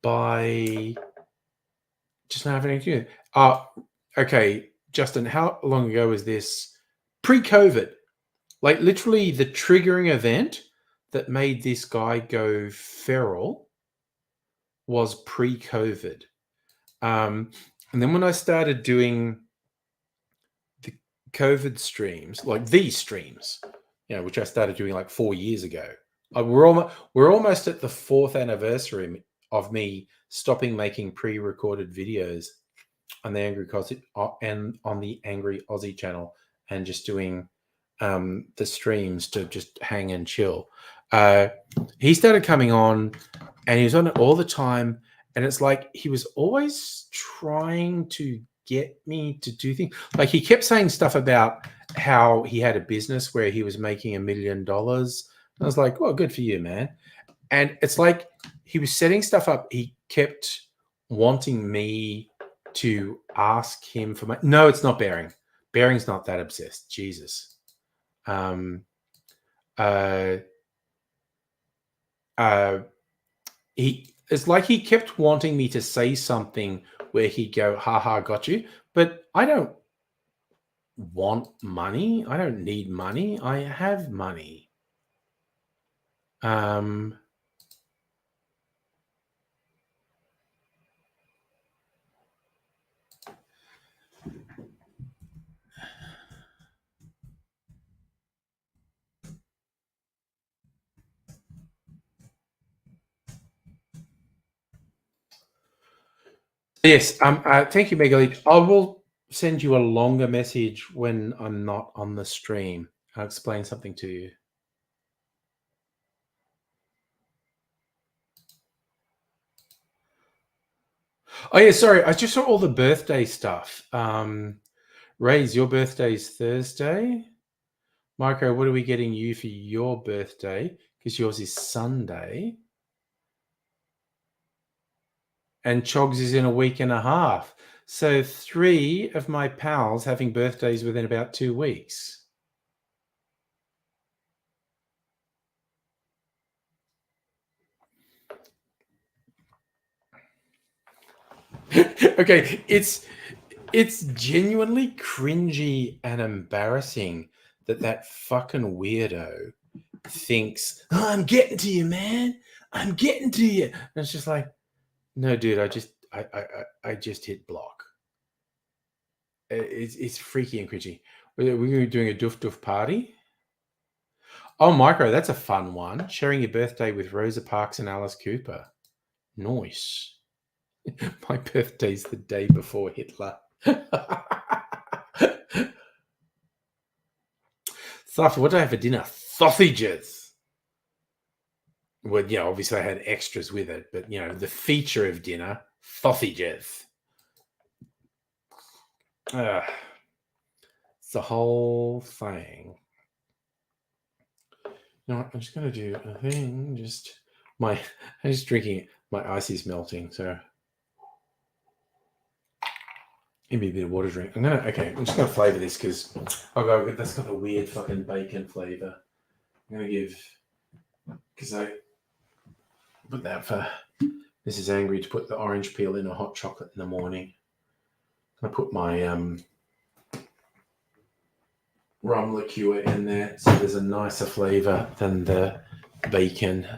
by just not having anything to do. Okay, Justin, how long ago was this? Pre-COVID. Like literally the triggering event that made this guy go feral was pre-COVID. And then when I started doing the COVID streams, like these streams, which I started doing like 4 years ago, we're almost at the 4th anniversary of me stopping making pre-recorded videos on the Angry Aussie and on the Angry Aussie channel, and just doing the streams to just hang and chill. He started coming on, and he was on it all the time, And it's like he was always trying to get me to do things. Like he kept saying stuff about how he had a business where he was making $1 million. I was like, well, good for you, man. And it's like he was setting stuff up. He kept wanting me to ask him for money. No, it's not Bering. Bering's not that obsessed. Jesus. It's like he kept wanting me to say something where he'd go, haha, got you. But I don't want money. I don't need money. I have money. Yes. Thank you, Megalith. I will send you a longer message when I'm not on the stream. I'll explain something to you. Oh yeah, sorry. I just saw all the birthday stuff. Ray's, your birthday's Thursday. Marco, what are we getting you for your birthday? Because yours is Sunday. And Chogs is in a week and a half. So 3 of my pals having birthdays within about 2 weeks. Okay, it's genuinely cringy and embarrassing that fucking weirdo thinks, oh, I'm getting to you, man. I'm getting to you. And it's just like, no, dude, I just hit block. It's freaky and cringy. We're doing a doof party. Oh, Micro, that's a fun one. Sharing your birthday with Rosa Parks and Alice Cooper. Nice. My birthday's the day before Hitler. Stuff. What did I have for dinner? Sausages. Well, yeah, obviously I had extras with it, but the feature of dinner, sausages. It's the whole thing. I'm just going to do a thing. I'm just drinking. My ice is melting, so give me a bit of water to drink. I'm just going to flavor this because that's got a weird fucking bacon flavor. I'm going to give, because I put that for Mrs. Angry to put the orange peel in a hot chocolate in the morning. I put my rum liqueur in there, so there's a nicer flavor than the bacon.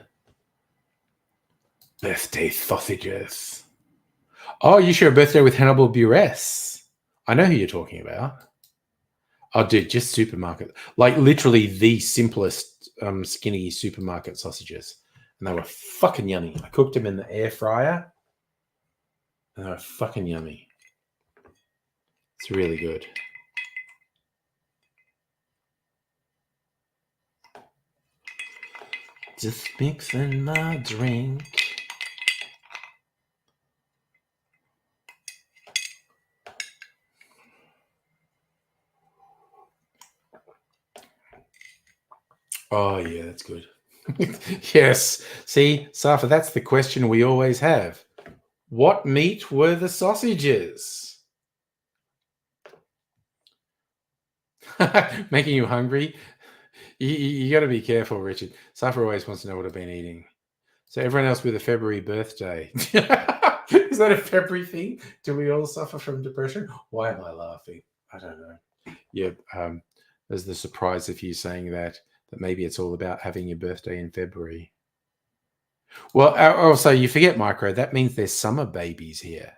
Birthday sausages. Oh, you share a birthday with Hannibal Buress. I know who you're talking about. Oh, dude, just supermarket. Like literally the simplest skinny supermarket sausages. And they were fucking yummy. I cooked them in the air fryer. And they were fucking yummy. It's really good. Just mixing my drink. Oh, yeah, that's good. Yes. See, Safa, that's the question we always have. What meat were the sausages? Making you hungry? You got to be careful, Richard. Safa always wants to know what I've been eating. So everyone else with a February birthday. Is that a February thing? Do we all suffer from depression? Why am I laughing? I don't know. Yeah, there's the surprise of you saying that maybe it's all about having your birthday in February. Well, also you forget, Micro, that means there's summer babies here.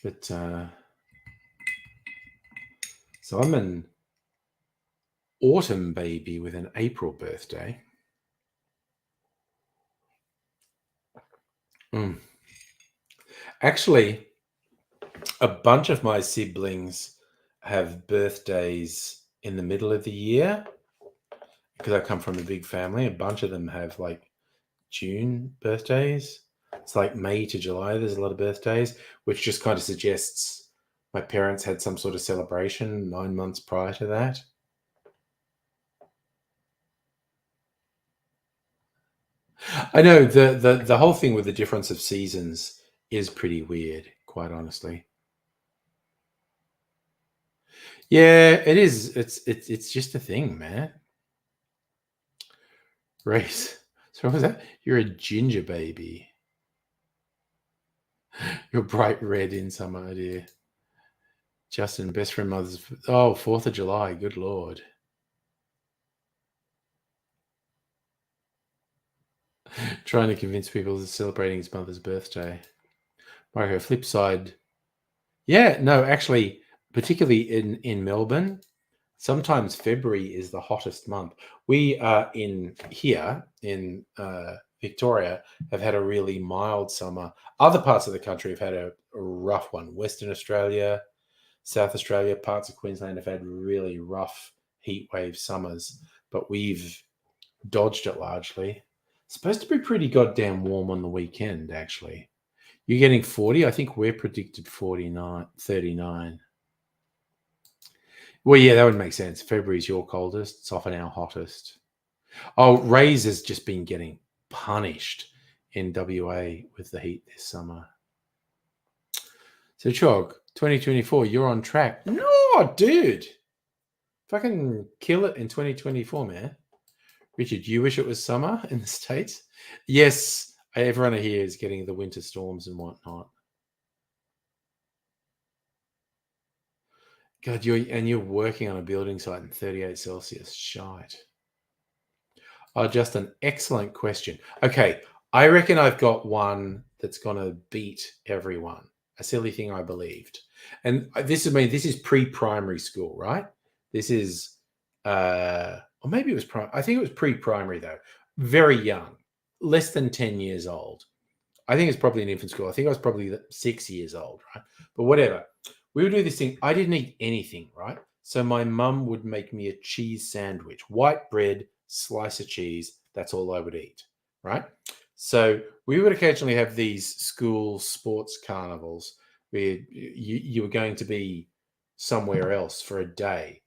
But so I'm an autumn baby with an April birthday. Actually, a bunch of my siblings have birthdays in the middle of the year, because I come from a big family. A bunch of them have like June birthdays. It's like May to July. There's a lot of birthdays, which just kind of suggests my parents had some sort of celebration 9 months prior to that. I know the whole thing with the difference of seasons is pretty weird, quite honestly. Yeah, it is. It's just a thing, man. Race. So what was that? You're a ginger baby. You're bright red in summer, dear. Justin, best friend mother's. Oh, 4th of July. Good Lord. Trying to convince people that celebrating his mother's birthday. Marco, flip side. Yeah, no, actually, particularly in Melbourne, sometimes February is the hottest month. We are here in Victoria have had a really mild summer. Other parts of the country have had a rough one. Western Australia, South Australia, parts of Queensland have had really rough heat wave summers, but we've dodged it largely. It's supposed to be pretty goddamn warm on the weekend, actually. You're getting 40? I think we're predicted 39. Well, yeah, that would make sense. February's your coldest. It's often our hottest. Oh, Rays has just been getting punished in WA with the heat this summer. So, Chog, 2024, you're on track. No, dude. Fucking kill it in 2024, man. Richard, you wish it was summer in the States? Yes, everyone here is getting the winter storms and whatnot. God, you're working on a building site in 38 Celsius. Shite. Oh, just an excellent question. Okay, I reckon I've got one that's going to beat everyone. A silly thing I believed. And this is pre-primary school, right? This is, or maybe it was I think it was pre-primary though. Very young, less than 10 years old. I think it's probably an infant school. I think I was probably 6 years old, right? But whatever. We would do this thing. I didn't eat anything, right? So my mum would make me a cheese sandwich, white bread, slice of cheese. That's all I would eat, right? So we would occasionally have these school sports carnivals where you were going to be somewhere else for a day.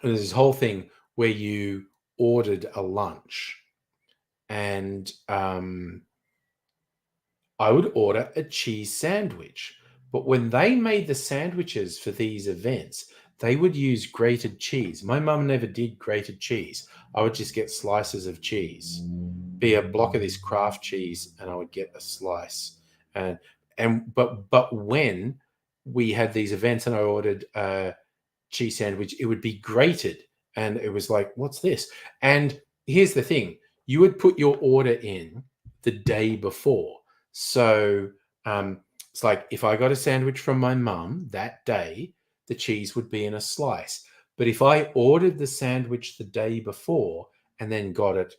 And there's this whole thing where you ordered a lunch, and I would order a cheese sandwich. But when they made the sandwiches for these events, they would use grated cheese. My mum never did grated cheese. I would just get slices of cheese, be a block of this Kraft cheese, and I would get a slice. But when we had these events and I ordered a cheese sandwich, it would be grated, and it was like, what's this? And here's the thing: you would put your order in the day before. So it's like if I got a sandwich from my mum that day, the cheese would be in a slice. But if I ordered the sandwich the day before and then got it,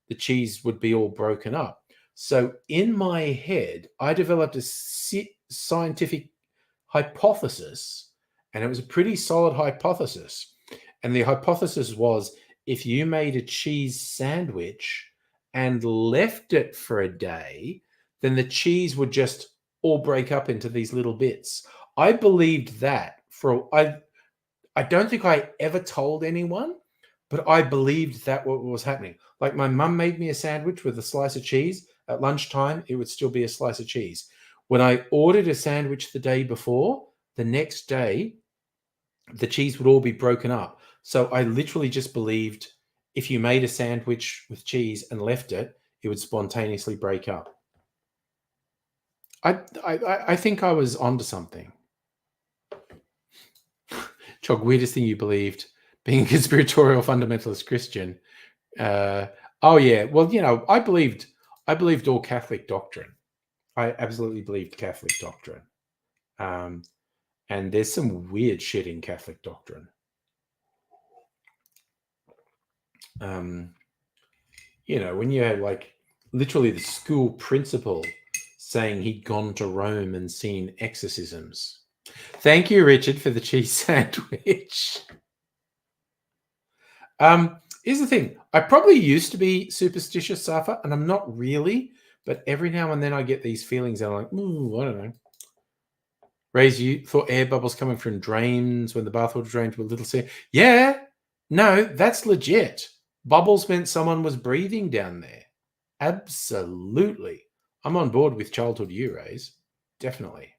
the cheese would be all broken up. So in my head, I developed a scientific hypothesis, and it was a pretty solid hypothesis. And the hypothesis was if you made a cheese sandwich and left it for a day, then the cheese would just all break up into these little bits. I believed that I don't think I ever told anyone, but I believed that what was happening. Like my mum made me a sandwich with a slice of cheese. At lunchtime, it would still be a slice of cheese. When I ordered a sandwich the day before, the next day, the cheese would all be broken up. So I literally just believed if you made a sandwich with cheese and left it, it would spontaneously break up. I think I was onto something. Chog, weirdest thing you believed, being a conspiratorial fundamentalist Christian. Oh yeah, well, you know, I believed all Catholic doctrine. I absolutely believed Catholic doctrine. And there's some weird shit in Catholic doctrine. You know, when you had like literally the school principal saying he'd gone to Rome and seen exorcisms. Thank you, Richard, for the cheese sandwich. Here's the thing. I probably used to be superstitious, Safa, and I'm not really, but every now and then I get these feelings and I'm like, ooh, I don't know. Raise, you thought air bubbles coming from drains when the bathwater drained to a little sea. Yeah, no, that's legit. Bubbles meant someone was breathing down there. Absolutely. I'm on board with childhood you, Raise. Definitely.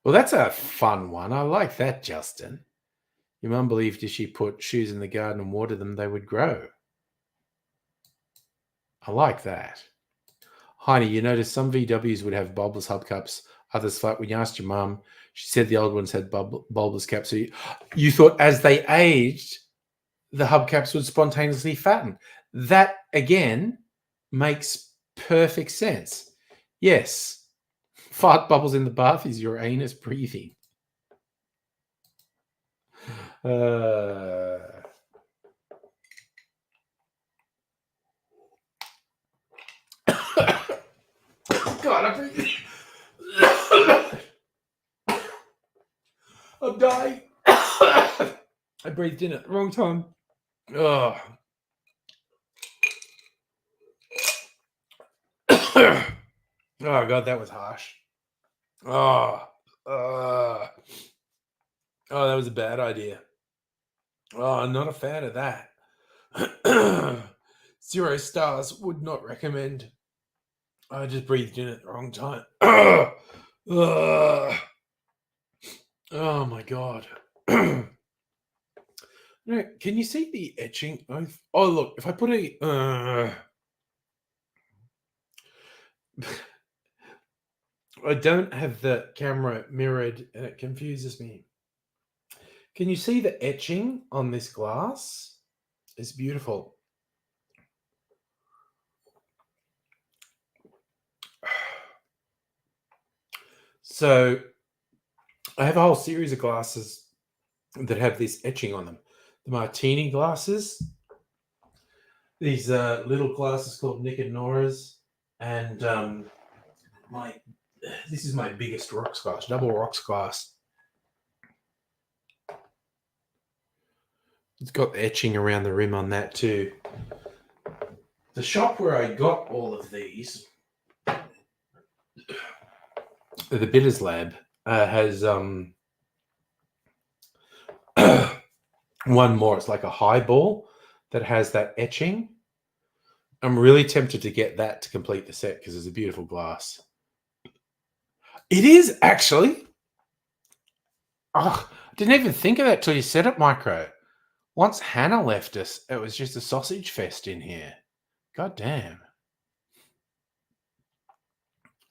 Well, that's a fun one. I like that, Justin. Your mum believed if she put shoes in the garden and watered them, they would grow. I like that. Heine, you noticed some VWs would have bulbous hubcaps, others flat. When you asked your mum, she said the old ones had bulbous caps. So you thought as they aged, the hubcaps would spontaneously fatten. That, again, makes perfect sense. Yes, fart bubbles in the bath is your anus breathing. God, I'm breathing. I'm dying. I breathed in at the wrong time. Oh. Oh God, that was harsh. Oh, that was a bad idea. Oh, I'm not a fan of that. 0 stars, would not recommend. I just breathed in at the wrong time. Oh my God. No, can you see the etching? Oh, look, if I put a... I don't have the camera mirrored and it confuses me. Can you see the etching on this glass? It's beautiful. So I have a whole series of glasses that have this etching on them. The martini glasses, these little glasses called Nick and Nora's, and this is my biggest rocks glass, double rocks glass. It's got the etching around the rim on that too. The shop where I got all of these, the Bitters Lab, has one more. It's like a highball that has that etching. I'm really tempted to get that to complete the set because it's a beautiful glass. It is actually. Oh, I didn't even think of that till you said it, Micro. Once Hannah left us, it was just a sausage fest in here. God damn.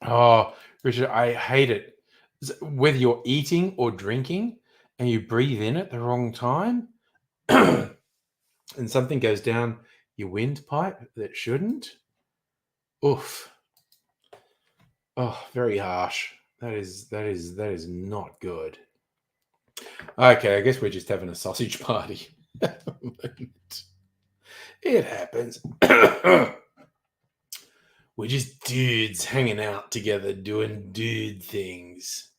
Oh, Richard, I hate it. Whether you're eating or drinking and you breathe in at the wrong time and something goes down your windpipe that shouldn't. Oof. Oh, very harsh. That is not good. Okay, I guess we're just having a sausage party. It happens. We're just dudes hanging out together doing dude things.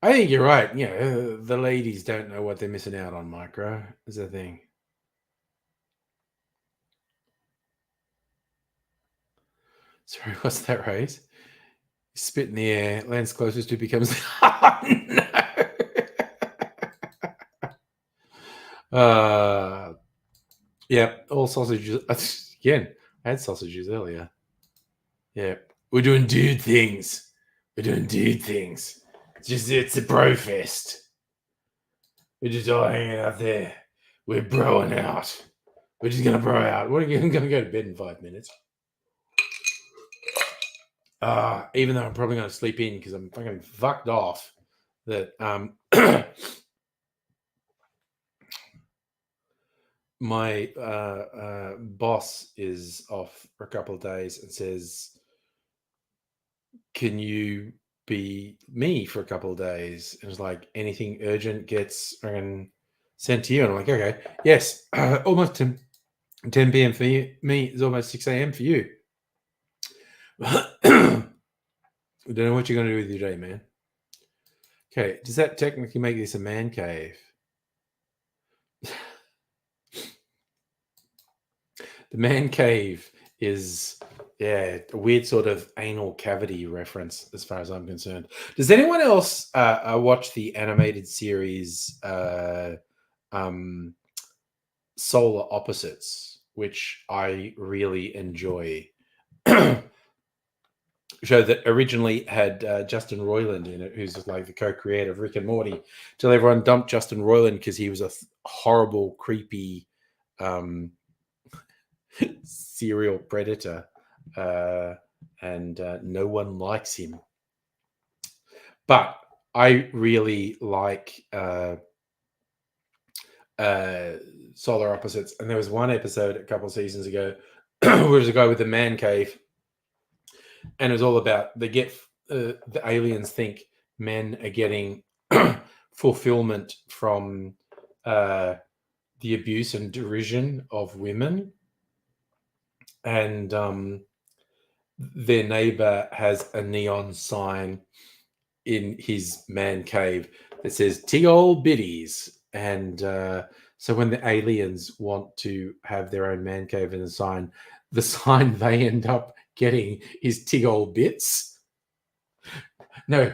I think you're right. You know, the ladies don't know what they're missing out on, Micro, is the thing. Sorry, what's that, Race? Spit in the air, lands closest to becomes... Oh, no. Yeah, all sausages. Again, I had sausages earlier. Yeah, we're doing dude things. We're doing dude things. It's a bro fest. We're just all hanging out there. We're broing out. We're just gonna bro out. We're gonna go to bed in 5 minutes. Even though I'm probably gonna sleep in because I'm fucking fucked off. That my boss is off for a couple of days and says, can you be me for a couple of days? And it's like, anything urgent gets sent to you. And I'm like, okay, yes, almost 10 p.m. for me is almost 6 a.m. for you. I don't know what you're going to do with your day, man. Okay, does that technically make this a man cave? The man cave is, yeah, a weird sort of anal cavity reference as far as I'm concerned. Does anyone else watch the animated series Solar Opposites, which I really enjoy? Show that originally had Justin Roiland in it, who's like the co-creator of Rick and Morty, till everyone dumped Justin Roiland because he was a horrible, creepy serial predator, and no one likes him. But I really like Solar Opposites, and there was one episode a couple of seasons ago where there was a guy with a man cave, and it was all about the aliens think men are getting fulfillment from the abuse and derision of women, and their neighbor has a neon sign in his man cave that says "Tig ol' biddies," and so when the aliens want to have their own man cave and the sign they end up getting is "Tig ol' bits." No,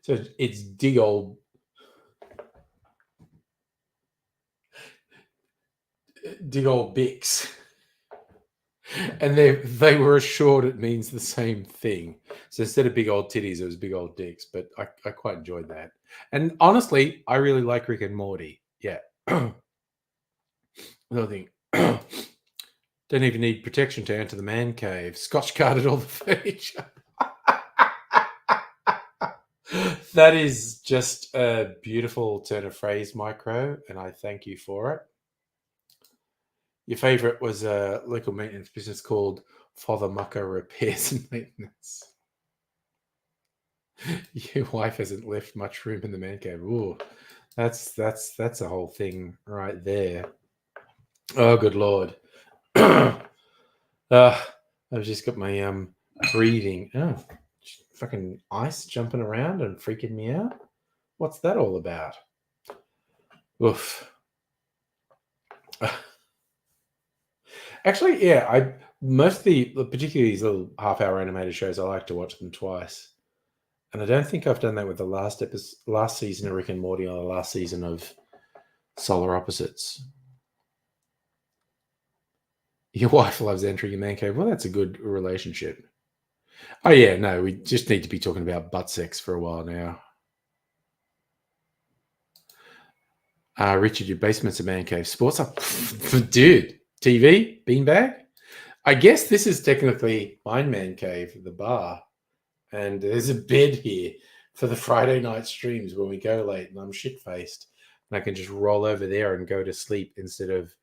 so it's dig ol' Bix. And they were assured it means the same thing. So instead of big old titties, it was big old dicks. But I quite enjoyed that. And honestly, I really like Rick and Morty. Yeah. Another thing. Don't even need protection to enter the man cave. Scotch guarded all the furniture. That is just a beautiful turn of phrase, Micro, and I thank you for it. Your favorite was a local maintenance business called Father Mucker Repairs and Maintenance. Your wife hasn't left much room in the man cave. Ooh, that's a whole thing right there. Oh, good lord. I've just got my breathing. Oh, fucking ice jumping around and freaking me out. What's that all about? Oof. Actually, yeah, particularly these little half-hour animated shows, I like to watch them twice. And I don't think I've done that with the last season of Rick and Morty or the last season of Solar Opposites. Your wife loves entering your man cave. Well, that's a good relationship. Oh yeah, no, we just need to be talking about butt sex for a while now. Richard, your basement's a man cave. Sports up, dude. TV, beanbag. I guess this is technically my man cave, the bar, and there's a bed here for the Friday night streams when we go late and I'm shit faced, and I can just roll over there and go to sleep instead of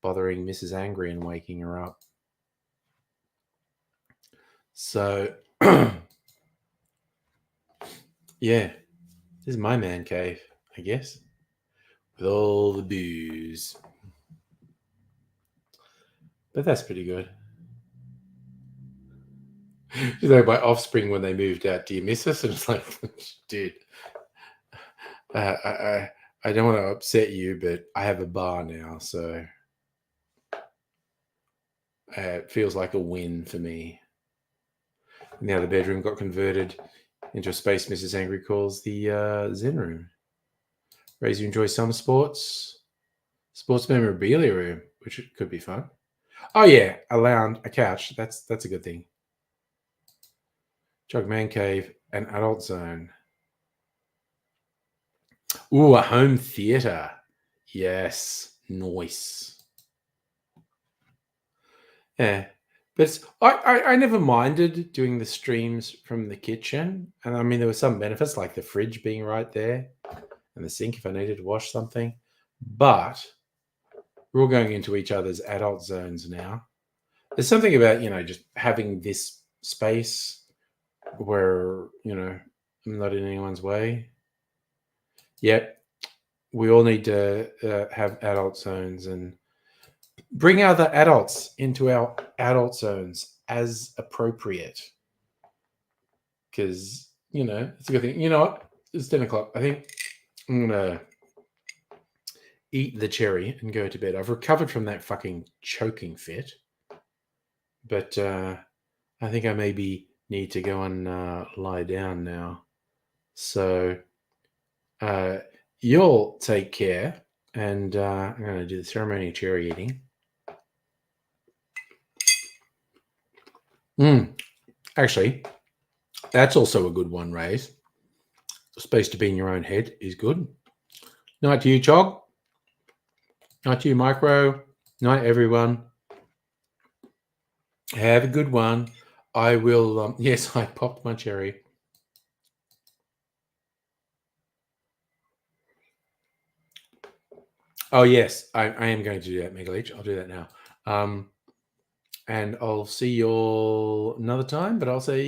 bothering Mrs. Angry and waking her up. So, yeah, this is my man cave, I guess, with all the booze. But that's pretty good. You know, my offspring, when they moved out, do you miss us? And it's like, dude, I don't want to upset you, but I have a bar now, so it feels like a win for me. Now the bedroom got converted into a space Mrs. Angry calls the Zen room. Raise, you enjoy summer sports memorabilia room, which could be fun. Oh yeah, a lounge, a couch. That's a good thing. Jug man cave, an adult zone. Ooh, a home theater. Yes, nice. Yeah, but I never minded doing the streams from the kitchen, and I mean there were some benefits like the fridge being right there and the sink if I needed to wash something. But we're all going into each other's adult zones now. There's something about just having this space where I'm not in anyone's way. Yep, we all need to have adult zones, and Bring other adults into our adult zones as appropriate. Because, it's a good thing. You know what? It's 10 o'clock. I think I'm going to eat the cherry and go to bed. I've recovered from that fucking choking fit. But I think I maybe need to go and lie down now. So you'll take care. And I'm going to do the ceremony of cherry eating. Actually, that's also a good one, Rays. Space to be in your own head is good. Night to you, Chog. Night to you, Micro. Night, everyone. Have a good one. I will. Yes, I popped my cherry. Oh, yes, I am going to do that, Megaleech. I'll do that now. And I'll see you all another time, but I'll say